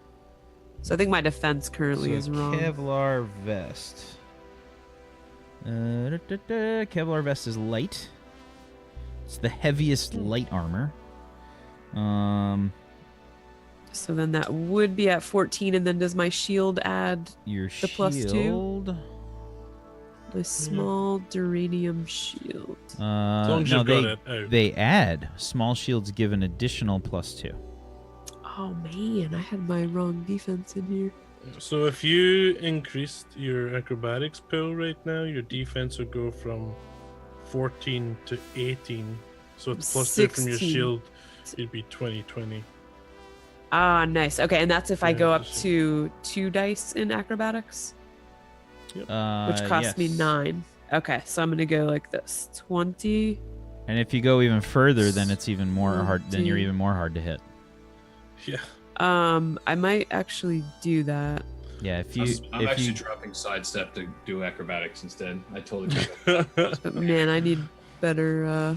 So I think my defense currently is wrong. Kevlar vest. Kevlar vest is light. It's the heaviest light armor. So then that would be at 14, and then does my shield add Your the plus 2? shield. The small duranium shield? As long as No, you've got it out. they add. Small shields give an additional +2. Oh man, I had my wrong defense in here. So if you increased your acrobatics pool right now, your defense would go from 14 to 18. So it's +2 from your 16. shield. It'd be 20. Ah, nice. Okay, and that's if I Yeah, go up just- to 2 dice in acrobatics, which costs me Yes. 9. Okay, so I'm gonna go like this: 20. And if you go even further, then it's even more hard. Then you're 20. even more hard to hit. Yeah. I might actually do that. Yeah, if you I'm if actually you dropping sidestep to do acrobatics instead. I totally could. But man, I need better.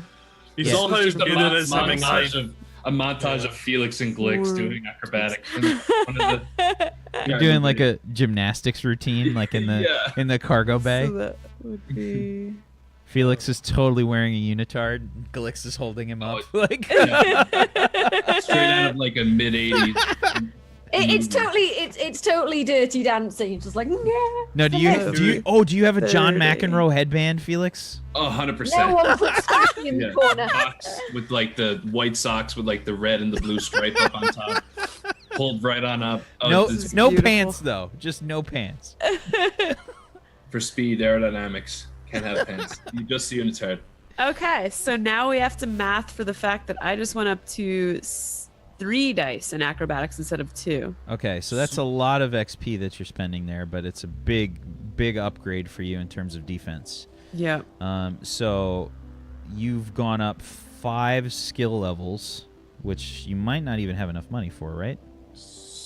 He's Yeah. all how Just a good it is having montage of Felix and Glix Four. doing acrobatics. One of the- you're doing like a gymnastics routine, like in the Yeah. in the cargo bay. So that would be. Felix is totally wearing a unitard. Glix is holding him up. Oh, Like straight out of like a mid '80s. It's totally dirty dancing. It's just like, yeah. no, do you have a John 30. McEnroe headband, Felix? Oh, 100%. No one puts me in the Yeah. corner. Socks with like the white socks with like the red and the blue stripe up on top, pulled right on up. Oh, No, this is no beautiful. pants though. Just no pants. for speed aerodynamics. Can't have pants. You just see unitard. Okay, so now we have to math for the fact that I just went up to 3 dice in acrobatics instead of 2. Okay, so that's a lot of XP that you're spending there, but it's a big upgrade for you in terms of defense. Yep. So you've gone up 5 skill levels, which you might not even have enough money for, right? Or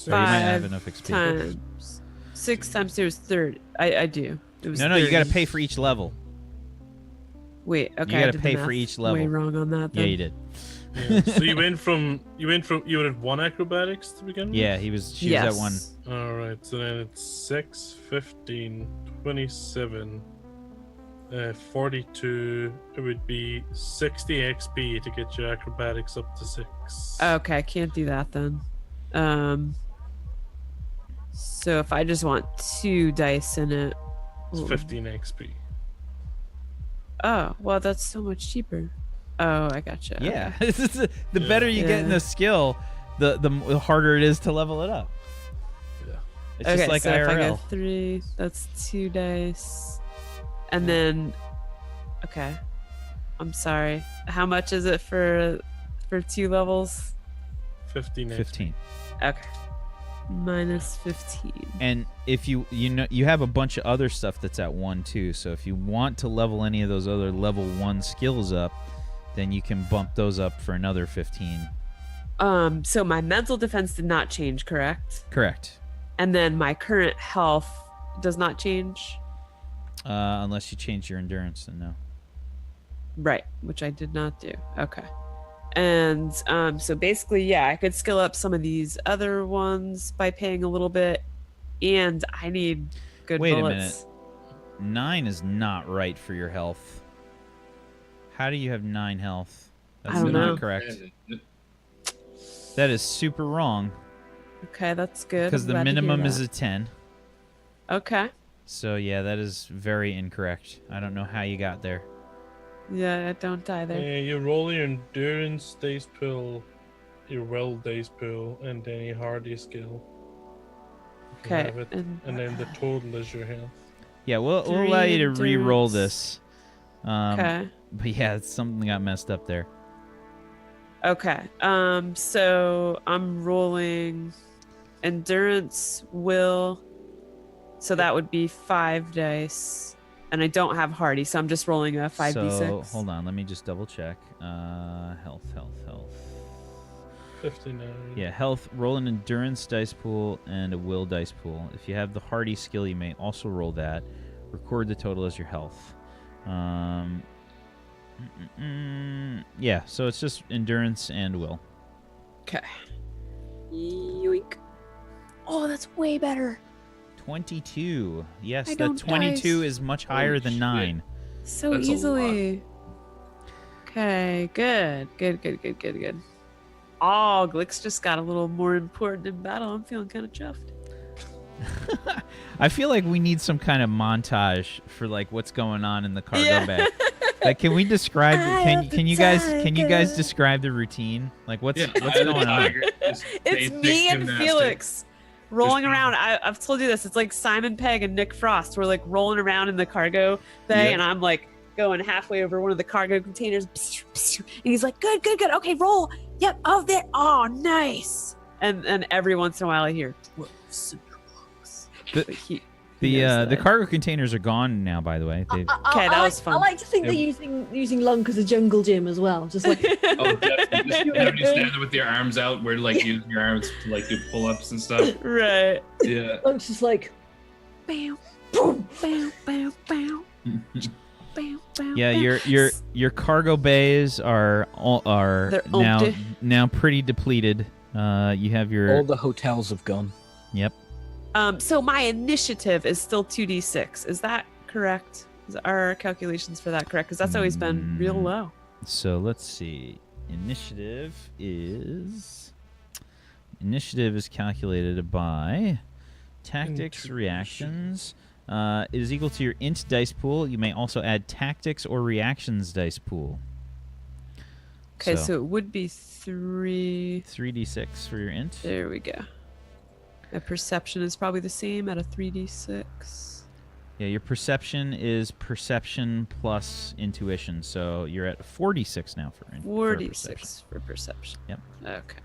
you might not have 5 enough XP. times 6 times 2 is 30. I do. It was No, you got to 30. pay for each level. Wait, okay. You I gotta did the pay for math each Way level. wrong on that. Yeah, Then. you did. Yeah. So you were at 1 acrobatics to begin with? Yeah, she was at 1. Alright, so then it's 6, 15, 27, 42. It would be 60 XP to get your acrobatics up to 6. Okay, I can't do that then. So if I just want 2 dice in it. It's 15 XP. Oh, well, that's so much cheaper. Oh, I gotcha. Yeah. Okay. The better you get in Yeah. the skill, the harder it is to level it up. Yeah. It's Okay, just like so if I go IRL. 3, that's 2 dice. And then, okay. I'm sorry. How much is it for 2 levels? 15 XP. 15. Okay. Minus 15. And if you have a bunch of other stuff that's at 1 too, so if you want to level any of those other level 1 skills up, then you can bump those up for another 15. So my mental defense did not change, correct? Correct. And then my current health does not change. Unless you change your endurance, then no. Right, which I did not do. Okay. And so basically, yeah, I could skill up some of these other ones by paying a little bit, and I need good Wait a bullets. 9 is not right for your health. How do you have 9 health? That's I don't not know. correct. That is super wrong Okay, that's good. because I'm the glad to hear minimum is that. a 10. Okay. So yeah, that is very incorrect. I don't know how you got there. Yeah, I don't either. Yeah, you roll your endurance dice pool, your will dice pool, and then your hardy skill. If you Okay, have it. and- And then the total is your health. Yeah, we'll Three allow you to re-roll endurance. this. Okay. But yeah, something got messed up there. Okay. So I'm rolling endurance, will. So that would be 5 dice. And I don't have hardy, so I'm just rolling a 5d6. So hold on, let me just double check. Health. 59. Yeah, health. Roll an endurance dice pool and a will dice pool. If you have the hardy skill, you may also roll that. Record the total as your health. Yeah, so it's just endurance and will. Okay. Yoink. Oh, that's way better. 22. Yes, I that don't 22 dice. is much higher than shit. 9. So That's a lot. easily. Okay, good. Oh, Glick's just got a little more important in battle. I'm feeling kind of chuffed. I feel like we need some kind of montage for like what's going on in the cargo bay. Like, can we describe? Can you guys describe the routine? Like, what's going on? It's me and Felix rolling around. I've told you this. It's like Simon Pegg and Nick Frost. We're like rolling around in the cargo bay, Yep. and I'm like going halfway over one of the cargo containers, and he's like, "Good. Okay, roll. Yep. Oh, there. Oh, nice." And every once in a while, I hear, "Whoa, super close." The- But he The knows that. cargo containers are gone now. By the way, they, Okay, that was fun. I like to think they're using Lunk as a jungle gym as well. Just like Oh, definitely. Just have you stand there with your arms out, where like using your arms to like do pull-ups and stuff. Right. Yeah. Lunk's just like, Bam, boom. bam, bam, bam. Bam, bam, yeah, bam. your cargo bays are They're now empty. now pretty depleted. You have your All the hotels have gone. yep. So my initiative is still 2d6. Is that correct? Are our calculations for that correct? Because that's always been real low. So let's see. Initiative is calculated by tactics reactions. It is equal to your int dice pool. You may also add tactics or reactions dice pool. Okay, so it would be 3. 3d6 for your int. There we go. My perception is probably the same at a 3d6. Yeah, your perception is perception plus intuition. So you're at 46 now for perception. 46 for perception. Yep. Okay.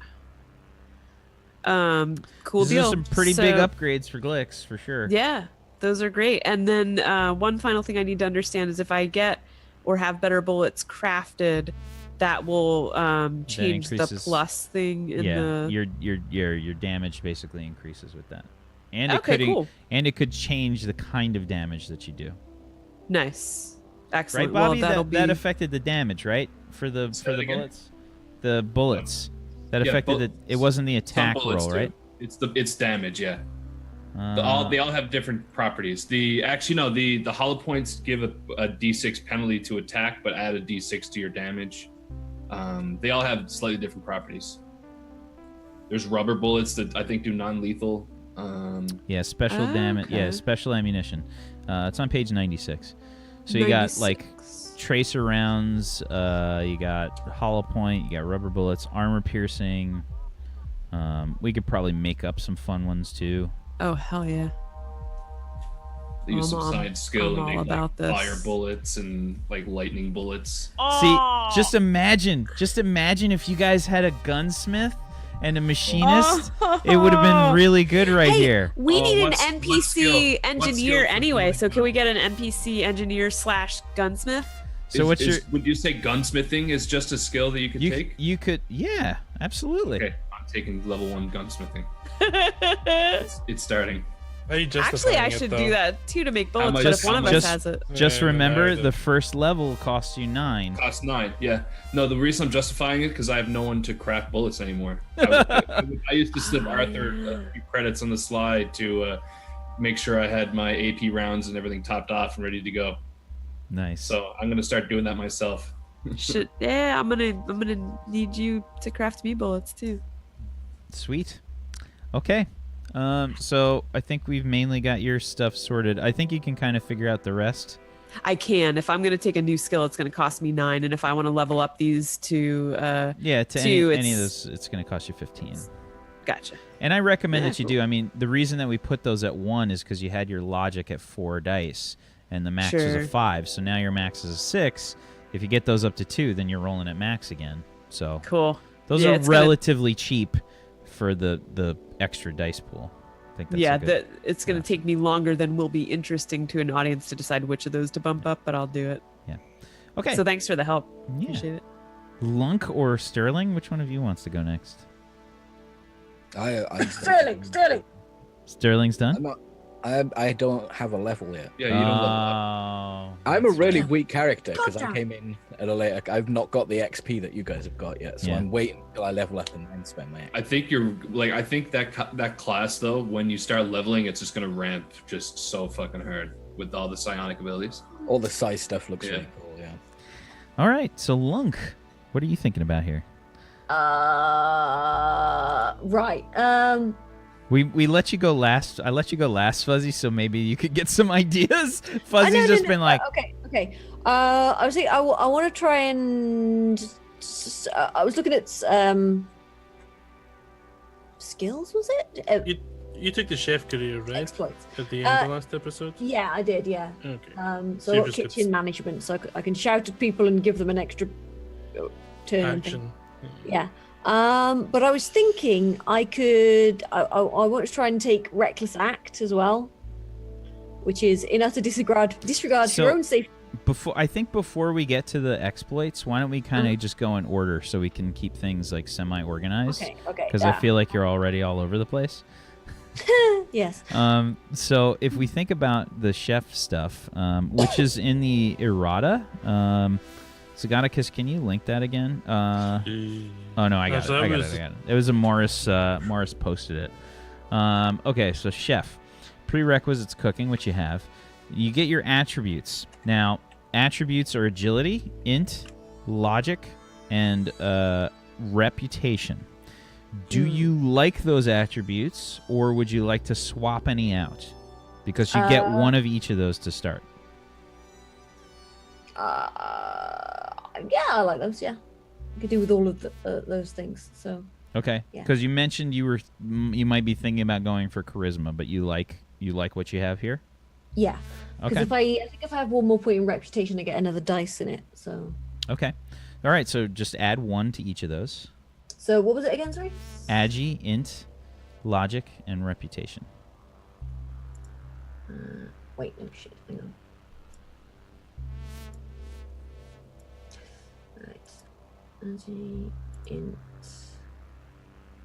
Cool These deal. are some pretty big upgrades for Glicks, for sure. Yeah, those are great. And then one final thing I need to understand is if I get or have better bullets crafted, that will change the increases- plus thing in Yeah, the. your damage basically increases with that, and Okay, cool. and it could change the kind of damage that you do. Nice, Right, excellent. Bobby? Well, that'll that be affected the damage, right? For the Say that again? bullets, the bullets that Yeah, affected bullets. it wasn't the Some attack bullets roll, do. right? It's damage, yeah. Uh, They all have different properties. The hollow points give a d6 penalty to attack, but add a d6 to your damage. They all have slightly different properties. There's rubber bullets that I think do non-lethal. yeah, special damage. Yeah, Okay. special ammunition. It's on page 96. So you got like 96. tracer rounds. You got hollow point. You got rubber bullets, armor piercing. We could probably make up some fun ones too. Oh hell yeah! They use some I'm side skill all and make about like this. fire bullets and like lightning bullets. Oh! See, just imagine if you guys had a gunsmith and a machinist. It would have been really good right Hey, here. we Oh, need an what NPC skill? What engineer skill? anyway. So can we get an NPC engineer / gunsmith? So what's your? Would you say gunsmithing is just a skill that you could take? You could, yeah, absolutely. Okay, I'm taking level 1 gunsmithing. It's starting. Actually, I should do that too to make bullets. much- But if one of us just- has it, Just Yeah, remember, no, the first level costs you 9. Cost 9, yeah. No, the reason I'm justifying it because I have no one to craft bullets anymore. I used to slip Arthur a few credits on the slide to make sure I had my AP rounds and everything topped off and ready to go. Nice. So I'm gonna start doing that myself. yeah, I'm gonna need you to craft me bullets too. Sweet. Okay. So I think we've mainly got your stuff sorted. I think you can kind of figure out the rest. I can. If I'm gonna take a new skill, it's gonna cost me 9, and if I want to level up these to, Yeah, to Two, any of it's- those, it's going to cost you 15. gotcha. And I recommend Yeah, that you cool. do. I mean, the reason that we put those at 1 is because you had your logic at 4 dice, and the max was Sure. a 5. So now your max is a 6. If you get those up to 2, then you're rolling at max again. So Cool. those Yeah, are it's gonna- relatively cheap for the extra dice pool. I think that's Yeah, a good, it's gonna take me longer than will be interesting to an audience to decide which of those to bump up, but I'll do it. okay. So thanks for the help. Yeah. Appreciate it. Lunk or Sterling? Which one of you wants to go next? I Sterling. Sterling's done. I'm not. I don't have a level yet. Yeah, you don't level up. Oh, I'm a that's really right. weak character because I Goddamn. came in at a later. I've not got the XP that you guys have got yet, so Yeah. I'm waiting until I level up and then spend my. I think you're like I think that class though, when you start leveling, it's just gonna ramp just so fucking hard with all the psionic abilities. All the size stuff looks Yeah. really cool. Yeah. All right, so Lunk, what are you thinking about here? Right. We let you go last. I let you go last, Fuzzy, so maybe you could get some ideas. I Fuzzy's know, just no, been like, okay. I was thinking, I want to try and. I was looking at skills. Was it You took the chef career, right? exploits? At the end of the last episode? Yeah, I did. Yeah. Okay. So I got just get kitchen management, so I can shout at people and give them an extra turn. and thing. Action. Yeah. But I was thinking I could. I want to try and take reckless act as well, which is in utter disregard So- your own safety. before we get to the exploits, why don't we kind of Mhm. just go in order so we can keep things like semi-organized? Okay. Because I feel like you're already all over the place. yes. So if we think about the chef stuff, which is in the errata, Zagaticus, can you link that again? Oh no, I got So it. that I got was- it. It was a Morris. Morris posted it. Okay, so chef prerequisites cooking, which you have. You get your attributes. Now, attributes are agility, int, logic, and reputation. Do you like those attributes, or would you like to swap any out? Because you get one of each of those to start. Yeah, I like those. Yeah, I could do with all of those things. So Okay. Yeah. Because you mentioned you might be thinking about going for charisma, but you like what you have here. yeah, because Okay. I think if I have one more point in reputation, I get another dice in it. So Okay. All right. So just add one to each of those. what was it again? Sorry. Agi, int, logic, and reputation. Wait, no shit. Hang on. Right. Agi, int.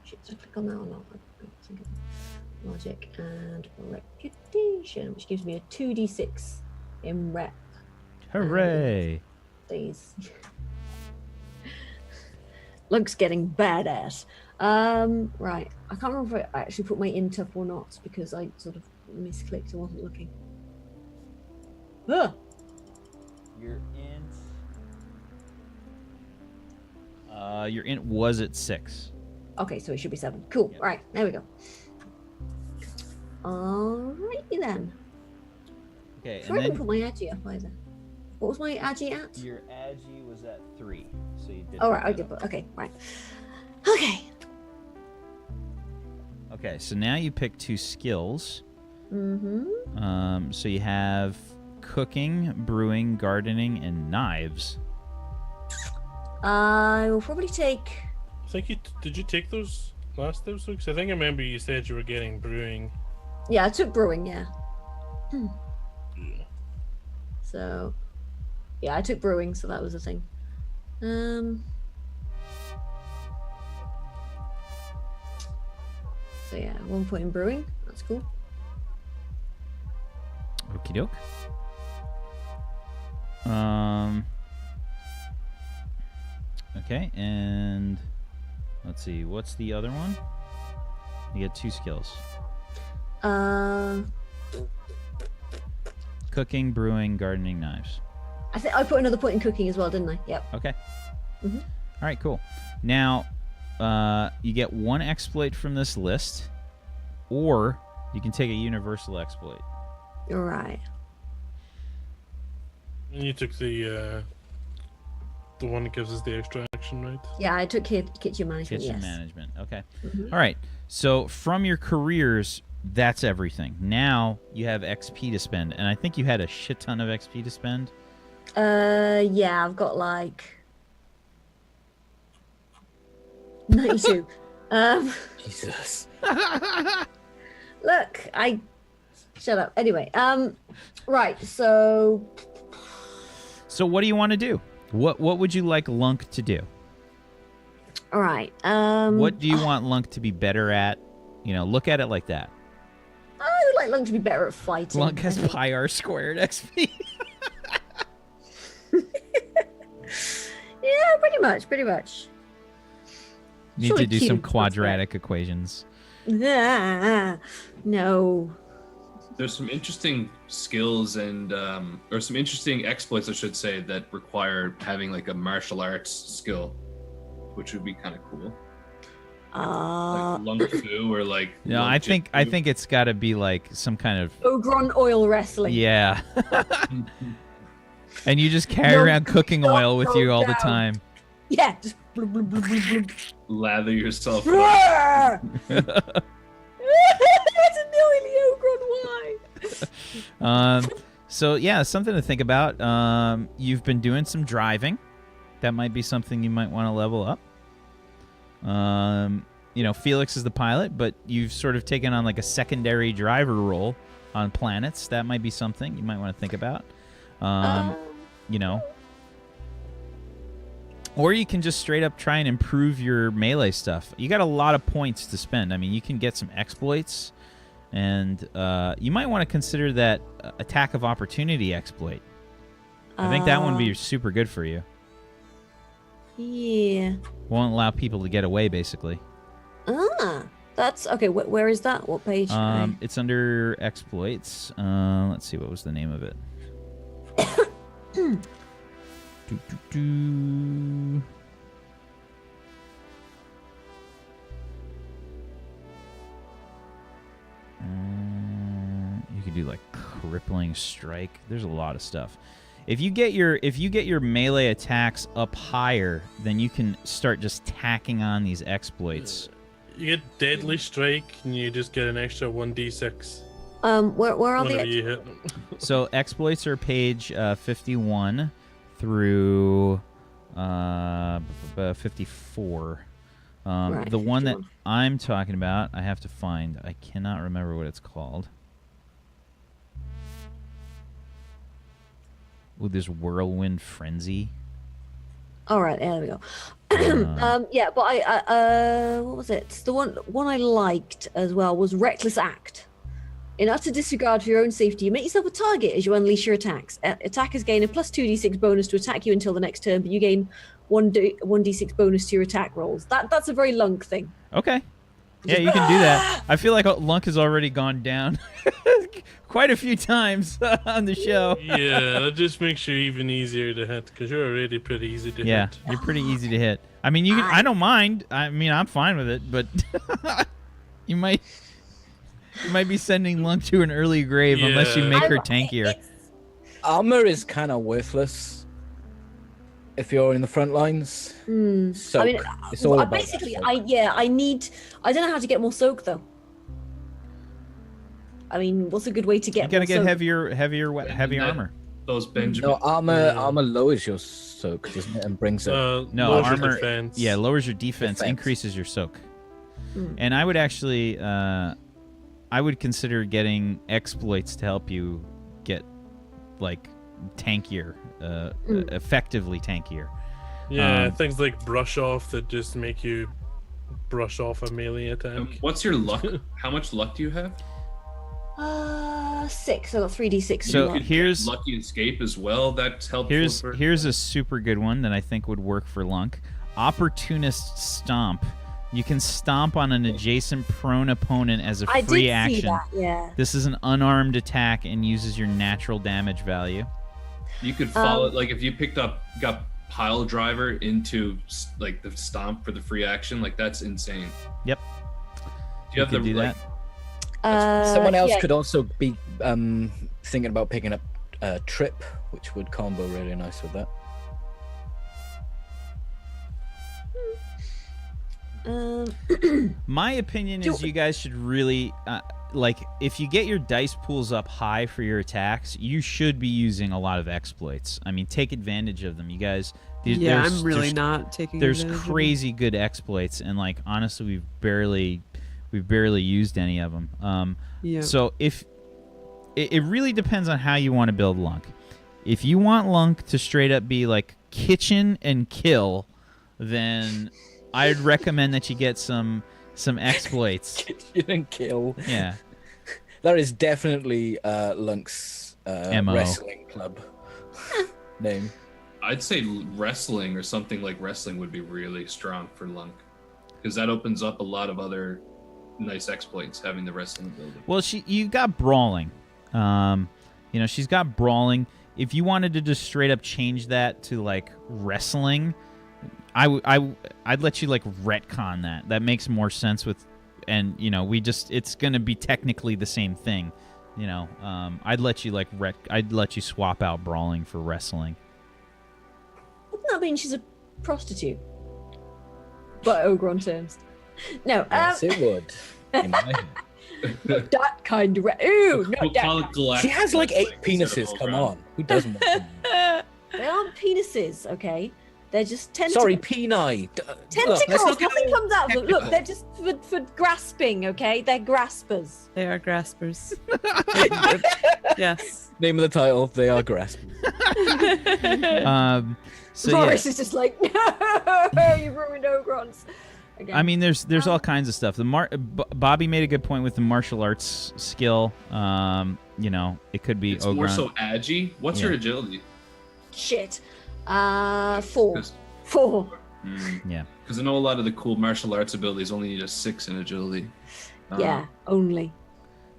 Shit, did I click on that or not? I think I- Logic and reputation, which gives me a 2d6 in rep. Hooray! Please. Lunk's getting badass. Right. I can't remember if I actually put my int up or not because I sort of misclicked and wasn't looking. Your int was at 6. Okay, so it should be 7. Cool. Yep. Right, there we go. Alrighty then. Okay, Sorry, I and didn't put my agi up either. What was my agi at? your agi was at 3, so you did. Oh, right, I did. Okay, right. Okay. Okay, so now you pick 2 skills. Mm-hmm. So you have cooking, brewing, gardening, and knives. I will probably take. I think did you take those last episode? Because I think I remember you said you were getting brewing. Yeah, I took brewing. Yeah. Yeah. So, yeah, I took brewing, so that was the thing. So yeah, 1 point in brewing. That's cool. Okie doke. Okay, and let's see. What's the other one? You get 2 skills: cooking, brewing, gardening, knives. I think I put another point in cooking as well, didn't I? Yep. Okay. Mhm. All right, cool. Now, you get 1 exploit from this list, or you can take a universal exploit. You're right. And you took the one that gives us the extra action, right? Yeah, I took kitchen management. Kitchen yes. management. Okay. Mhm. All right. So from your careers, that's everything. Now you have XP to spend, and I think you had a shit ton of XP to spend. Yeah, I've got like 92. Jesus. Look, shut up. Anyway, right. So So what do you want to do? What would you like Lunk to do? all right. What do you want Lunk to be better at? You know, look at it like that. I would like Lunk to be better at fighting. Lunk has pi r squared XP. Yeah, pretty much. Need Surely to do cute, some that's quadratic equations. No. There's some interesting skills and or some interesting exploits, I should say, that require having like a martial arts skill, which would be kind of cool. Like Lunk Fu or like. No, I think it's got to be like some kind of Ogron oil wrestling. yeah. And you just carry around cooking oil with you all the time. Yeah. Just blub, blub, blub, blub, blub. Lather yourself. Roar! It's annoyingly Ogron. Why? So yeah, something to think about. You've been doing some driving. That might be something you might want to level up. Felix is the pilot, but you've sort of taken on like a secondary driver role on planets. That might be something you might want to think about. Or you can just straight up try and improve your melee stuff. You got a lot of points to spend. I mean, you can get some exploits, and you might want to consider that attack of opportunity exploit. I think that one would be super good for you. Yeah. Won't allow people to get away, basically. That's okay. Where is that? What page? It's under exploits. Let's see, what was the name of it? You could do like crippling strike. There's a lot of stuff. If you get your melee attacks up higher, then you can start just tacking on these exploits. You get deadly strike, and you just get an extra 1d6. Where are whenever the? you hit. So exploits are page 51 through 54. Right, the one that 51. I'm talking about, I have to find. I cannot remember what it's called. Ooh, this whirlwind frenzy. All right, there we go. Yeah, but I what was it? It's the one I liked as well was reckless act. In utter disregard for your own safety, you make yourself a target as you unleash your attacks. Attackers gain a plus 2d6 bonus to attack you until the next turn, but you gain 1d6 bonus to your attack rolls. That's a very Lunk thing. Okay. Yeah, you can do that. I feel like Lunk has already gone down quite a few times on the show. Yeah, that just makes you even easier to hit, because you're already pretty easy to Yeah, hit. you're pretty easy to hit. I mean, I don't mind. I mean, I'm fine with it, but you might be sending Lunk to an early grave unless you make her tankier. Armor is kind of worthless if you're in the front lines. Soak. I mean, it's all about basically, that. I don't know how to get more soak though. I mean, what's a good way to get? You gotta more get soak? heavy armor. Those Benjamin. No, armor lowers your soak, doesn't it, and brings it. No, lowers your armor. defense. Yeah, lowers your defense, Defense. increases your soak. And I would actually, I would consider getting exploits to help you get like tankier, effectively tankier. Yeah, things like brush off that just make you brush off a melee attack. What's your luck? How much luck do you have? 6. I got 3d6. So luck. here's Lucky escape as well. That's helpful. here's a super good one that I think would work for Lunk. Opportunist Stomp. You can stomp on an adjacent prone opponent as a I free did action. see that. Yeah. This is an unarmed attack and uses your natural damage value. You could follow like if you got pile driver into like the stomp for the free action, like that's insane. Yep. Do you have could the do like, that. Someone else yeah. could also be thinking about picking up Trip, which would combo really nice with that. My opinion is you guys should really like if you get your dice pools up high for your attacks, you should be using a lot of exploits. I mean, take advantage of them, you guys. I'm really not taking. There's advantage of it. crazy good exploits, and like honestly, we've barely used any of them. Yeah. So if it really depends on how you want to build Lunk. If you want Lunk to straight up be like kitchen and kill, then I'd recommend that you get some exploits. You didn't kill. Yeah. That is definitely Lunk's MO. wrestling club name. I'd say wrestling or something like wrestling would be really strong for Lunk, because that opens up a lot of other nice exploits, having the wrestling ability. Well, you got brawling. She's got brawling. If you wanted to just straight up change that to like wrestling, I'd let you like retcon that. That makes more sense with, and it's gonna be technically the same thing. I'd let you I'd let you swap out brawling for wrestling. Wouldn't that mean she's a prostitute? By Ogron terms. No. Yes, it would. In my head. Not that kind of. Ooh, We'll not that. call it galactic She has like 8 wrestling instead penises. of Come Ogron. on, who doesn't want them? They aren't penises, okay? They're just tentacles. Sorry, peni. Tentacles. Nothing comes out of them. Look, they're just for grasping, okay? They're graspers. They are graspers. Yes. Name of the title: They Are Graspers. So Boris yeah. is just like, no, you've ruined Ogrons. Again. I mean, there's all kinds of stuff. Bobby made a good point with the martial arts skill. It could be It's Ogron. more so agi. What's your Yeah. agility? Shit. 4. 4. Yeah. Because I know a lot of the cool martial arts abilities only need a 6 in agility. Yeah, only.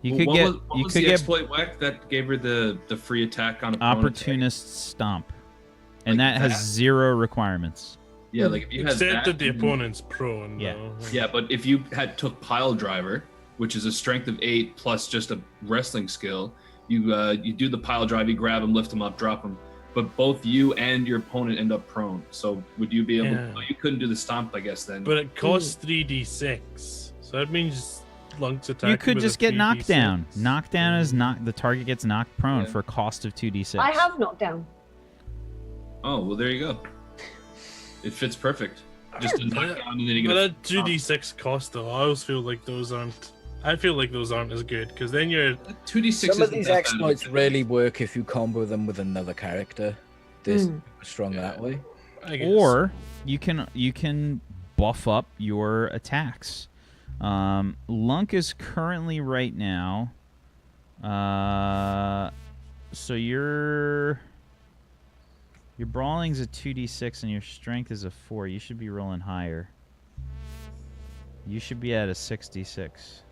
You Well, could what get was, what you was could the get exploit whack that gave her the free attack on opponent? opportunist stomp, and Like that has that? 0 requirements. Yeah, like if you had Except that the and- opponent's prone. Yeah. though. Yeah, but if you took pile driver, which is a strength of 8 plus just a wrestling skill, you do the pile drive, you grab him, lift him up, drop him, but both you and your opponent end up prone. So would you be able? Yeah. You couldn't do the stomp, I guess. Then. But it costs 3d6, so that means Lunk's attack. You could with just a get knocked 3d6. down. Knockdown is the target gets knocked prone Yeah. for a cost of 2d6. I have knocked down. Oh well, there you go. It fits perfect. Just a knockdown and then you get. But a that 2d6 cost though, I always feel like those aren't. I feel like those aren't as good because then you're 2d6. Some of isn't these that bad. exploits really work if you combo them with another character. They're super strong that way. I guess. Or you can buff up your attacks. Lunk is currently right now. So your brawling's a 2d6 and your strength is a 4. You should be rolling higher. You should be at a 66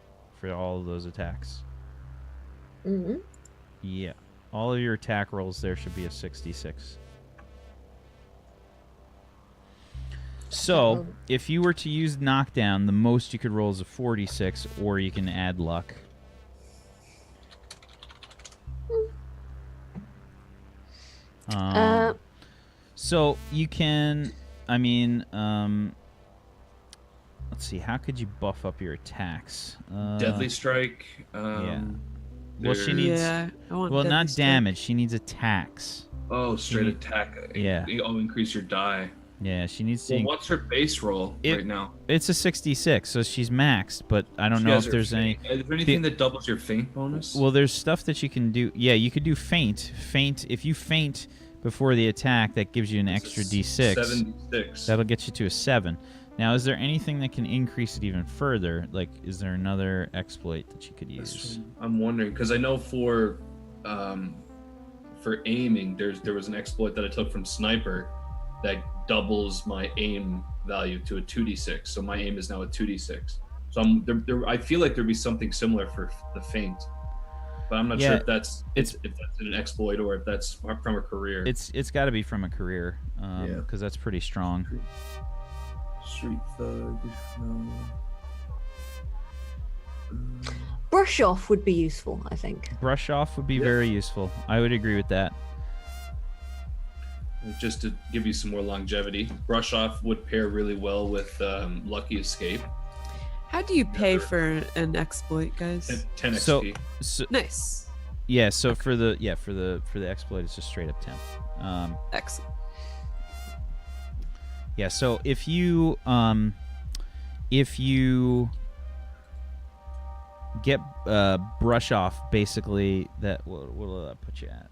for all of those attacks. Mm-hmm. Yeah. All of your attack rolls there should be a 66. So, if you were to use knockdown, the most you could roll is a 46, or you can add luck. So you can, let's see, how could you buff up your attacks? Deadly strike. Yeah. Well, she there- needs. Yeah. I want Well, deadly not strike. damage. She needs attacks. Oh, straight need- attack. Yeah. Oh, increase your die. Yeah, she needs to. Well, what's her base roll It- right now? It's a 66, so she's maxed. But I don't She know has if her there's any. feint. Is there anything that doubles your feint bonus? Well, there's stuff that you can do. Yeah, you could do feint. Feint. If you feint before the attack, that gives you an extra d6. 76. That'll get you to a 7. Now, is there anything that can increase it even further? Like, is there another exploit that you could use? I'm wondering because I know for aiming, there was an exploit that I took from sniper that doubles my aim value to a 2d6. So my aim is now a 2d6. So I feel like there'd be something similar for the feint, but I'm not Yeah, sure if that's it's- if that's an exploit or if that's from a career. It's got to be from a career, Yeah. because that's pretty strong. Street Thug. No. Brush off would be useful, I think. Brush off would be Yeah. very useful. I would agree with that. Just to give you some more longevity, brush off would pair really well with Lucky Escape. How do you pay for an exploit, guys? 10 So, XP. so Nice. yeah, so for the exploit, it's just straight up 10. Excellent. Yeah, so if you get brush off, basically that what'll that put you at?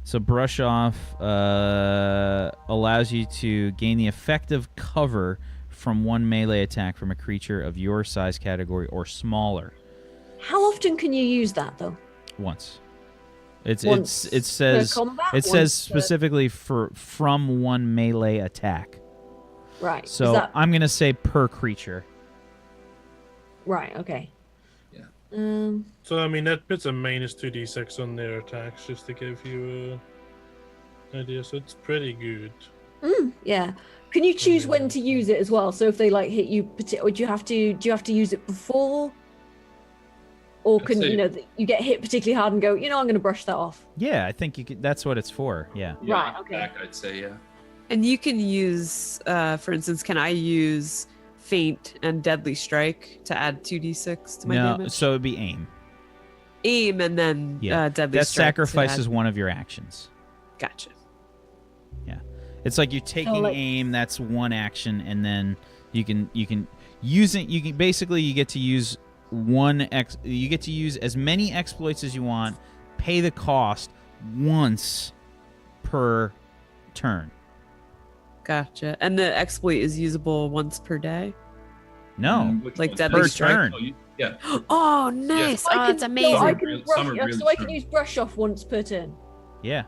So brush off allows you to gain the effective cover from one melee attack from a creature of your size category or smaller. How often can you use that though? Once. Once It says per combat? it says Once per- specifically from one melee attack. Right. Is So that I'm gonna say per creature. right? Okay. Yeah. So I mean that puts a minus 2d6 on their attacks just to give you a idea. So it's pretty good. Yeah. Can you choose when to use it as well? So if they like hit you, or do you have to use it before? Or I'd can say- you get hit particularly hard and go, I'm going to brush that off? Yeah, I think you could. That's what it's for. Yeah. Yeah, Right, okay. Back, I'd say, yeah. And you can use, for instance, can I use Feint and Deadly Strike to add 2d6 to my No, damage? so it'd be aim. Aim and then Yeah, Deadly that Strike. to sacrifices add- one of your actions. Gotcha. It's like you're taking like- aim. That's one action, and then you can use it. You can basically you get to use You get to use as many exploits as you want. Pay the cost once per turn. Gotcha. And the exploit is usable once per day? No, Which Like ones? Deadly Per Strike? turn. Oh, yeah. Oh, nice. So I Oh, can- it's so amazing. I Some can are brush, really so I can true. use brush off once per turn. yeah.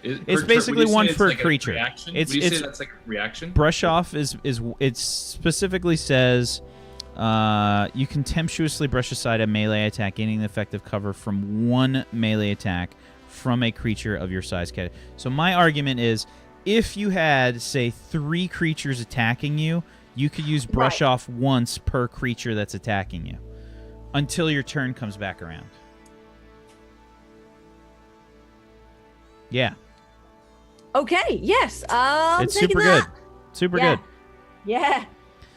It's basically one per creature. Reaction? It's- Would you it's- say that's like a reaction? Brush off is it specifically says you contemptuously brush aside a melee attack, gaining the effect of cover from one melee attack from a creature of your size category. So my argument is, if you had say 3 creatures attacking you, you could use brush Right. off once per creature that's attacking you, until your turn comes back around. Yeah, Okay, yes. I'm it's taking super that. good. Super Yeah. good. Yeah.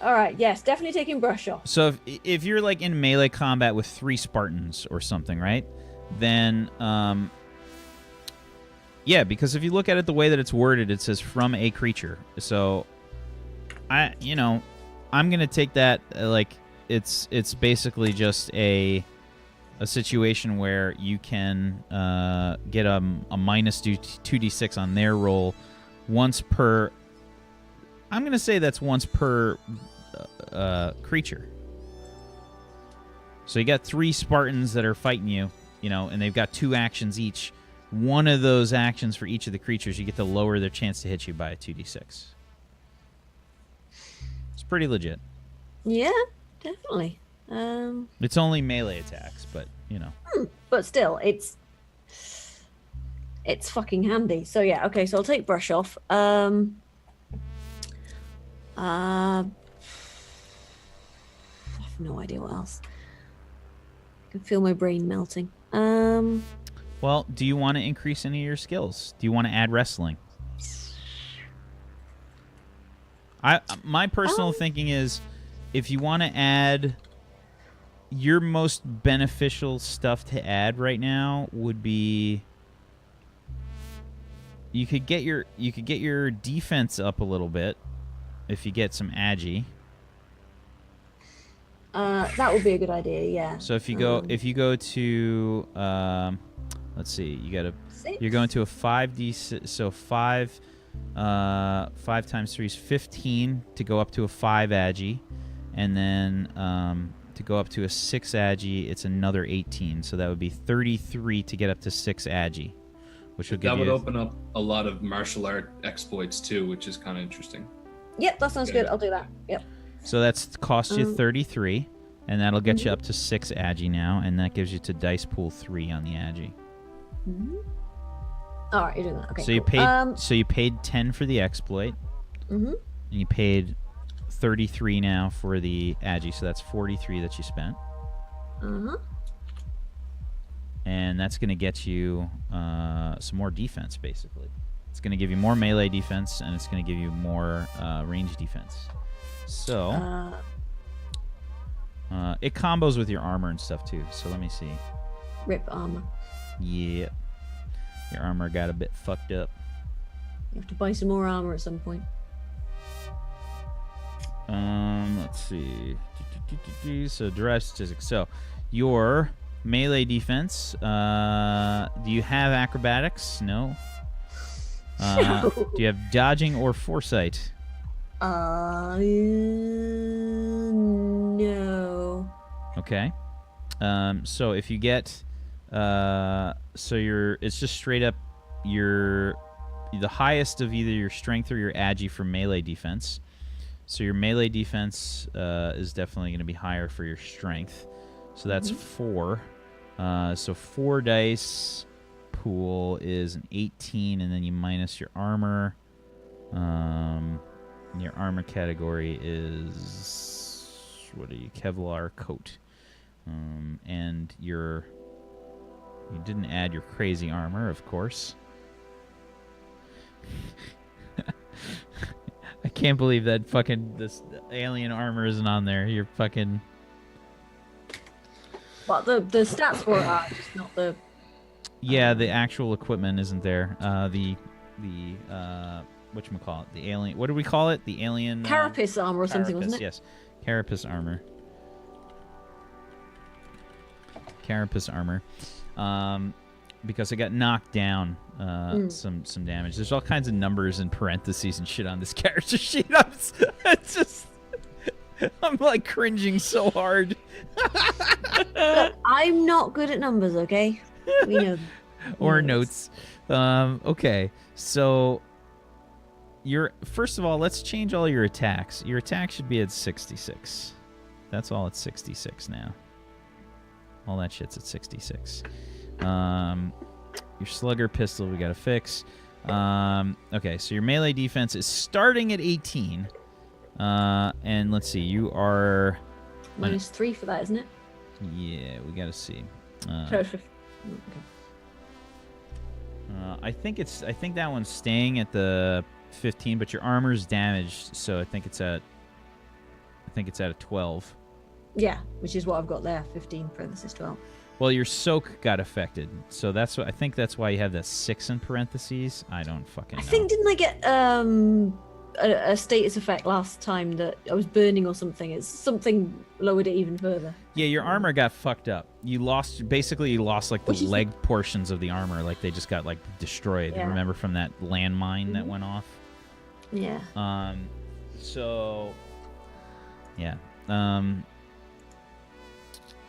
All right, yes, definitely taking brush off. So if you're like in melee combat with 3 Spartans or something, right? Then yeah, because if you look at it the way that it's worded, it says from a creature. So I'm going to take that like it's basically just a situation where you can get a minus 2d6 on their roll once per. I'm going to say that's once per creature. So you got 3 Spartans that are fighting you, and they've got 2 actions each. One of those actions for each of the creatures, you get to lower their chance to hit you by a 2d6. It's pretty legit. Yeah, definitely. It's only melee attacks, but But still, it's fucking handy. So yeah, okay, so I'll take brush off. I have no idea what else. I can feel my brain melting. Well, do you want to increase any of your skills? Do you want to add wrestling? My personal thinking is, if you want to add, your most beneficial stuff to add right now would be you could get your defense up a little bit if you get some agi. That would be a good idea. Yeah. So if you go to let's see, you're going to a 5d, so 5 times 3 is 15 to go up to a 5 agi, and then to go up to a 6 agi, it's another 18. So that would be 33 to get up to 6 agi, which would give That you would open up a lot of martial art exploits too, which is kind of interesting. Yep, that sounds good. I'll do that. Yep. So that's cost you 33, and that'll get you up to 6 agi now, and that gives you to dice pool 3 on the agi. All right, you're doing that. Okay. So you cool. paid you paid 10 for the exploit, Mhm. and you paid 33 now for the agi, so that's 43 that you spent, and that's going to get you some more defense. Basically, it's going to give you more melee defense, and it's going to give you more range defense. So it combos with your armor and stuff too. So let me see. Rip armor. Yeah, your armor got a bit fucked up. You have to buy some more armor at some point. Let's see. So derived statistics. So your melee defense. Do you have acrobatics? No. Do you have dodging or foresight? No. Okay. So if you get, it's just straight up the highest of either your strength or your agi for melee defense. So your melee defense is definitely going to be higher for your strength. So that's 4. So 4 dice pool is an 18, and then you minus your armor. Your armor category is, what are you? Kevlar coat. And you didn't add your crazy armor, of course. I can't believe that this alien armor isn't on there. You're fucking... But the stats for it are just not the... Yeah, the actual equipment isn't there. Whatchamacallit? The alien... What do we call it? The alien... Carapace armor or something, carapace, wasn't it? Yes. Carapace armor. Carapace armor. Because it got knocked down some damage. There's all kinds of numbers and parentheses and shit on this character sheet. It's just... I'm like cringing so hard. Look, I'm not good at numbers, okay? We know. Or notes. Okay, so first of all, let's change all your attacks. Your attack should be at 66. That's all at 66 now. All that shit's at 66. Your slugger pistol we gotta fix. Okay, so your melee defense is starting at 18. And let's see, you are -3 for that, isn't it? Yeah, we gotta see. Okay. I think that one's staying at the 15, but your armor's damaged, so I think it's at a 12. Yeah, which is what I've got there. 15 parentheses 12. Well, your soak got affected, so that's what I think. That's why you have that 6 in parentheses. I don't fucking know. I think didn't I get a status effect last time that I was burning or something? It's something lowered it even further. Yeah, your armor got fucked up. You lost like the Which is leg portions of the armor, like they just got like destroyed. Yeah. Remember from that landmine that went off? Yeah. So yeah.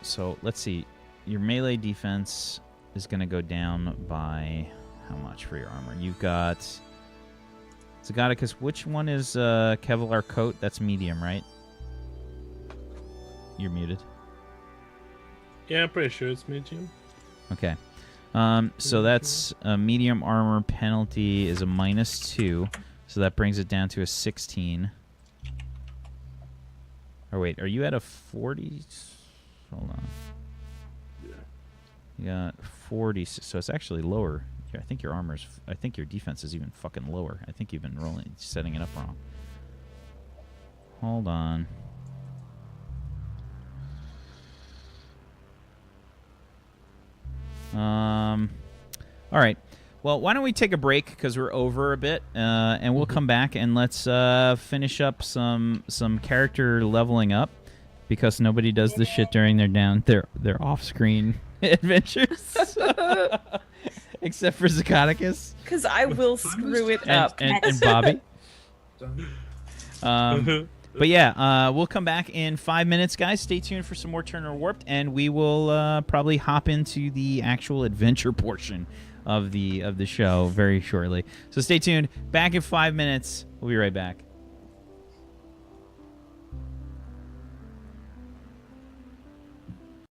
So let's see. Your melee defense is going to go down by how much for your armor? You've got Zagaticus. Which one is Kevlar coat? That's medium, right? You're muted. Yeah, I'm pretty sure it's medium. Okay. So that's a medium armor penalty is a -2, so that brings it down to a 16. Or wait, are you at a 40? Hold on. You got 40, so it's actually lower. I think your defense is even fucking lower. I think you've been setting it up wrong. Hold on. All right. Well, why don't we take a break because we're over a bit, and we'll come back and let's finish up some character leveling up because nobody does this shit during their off-screen adventures, except for Zagaticus. Because I will screw it up. And Bobby. But yeah, we'll come back in 5 minutes, guys. Stay tuned for some more Turner Warped, and we will probably hop into the actual adventure portion of the show very shortly. So stay tuned. Back in 5 minutes. We'll be right back.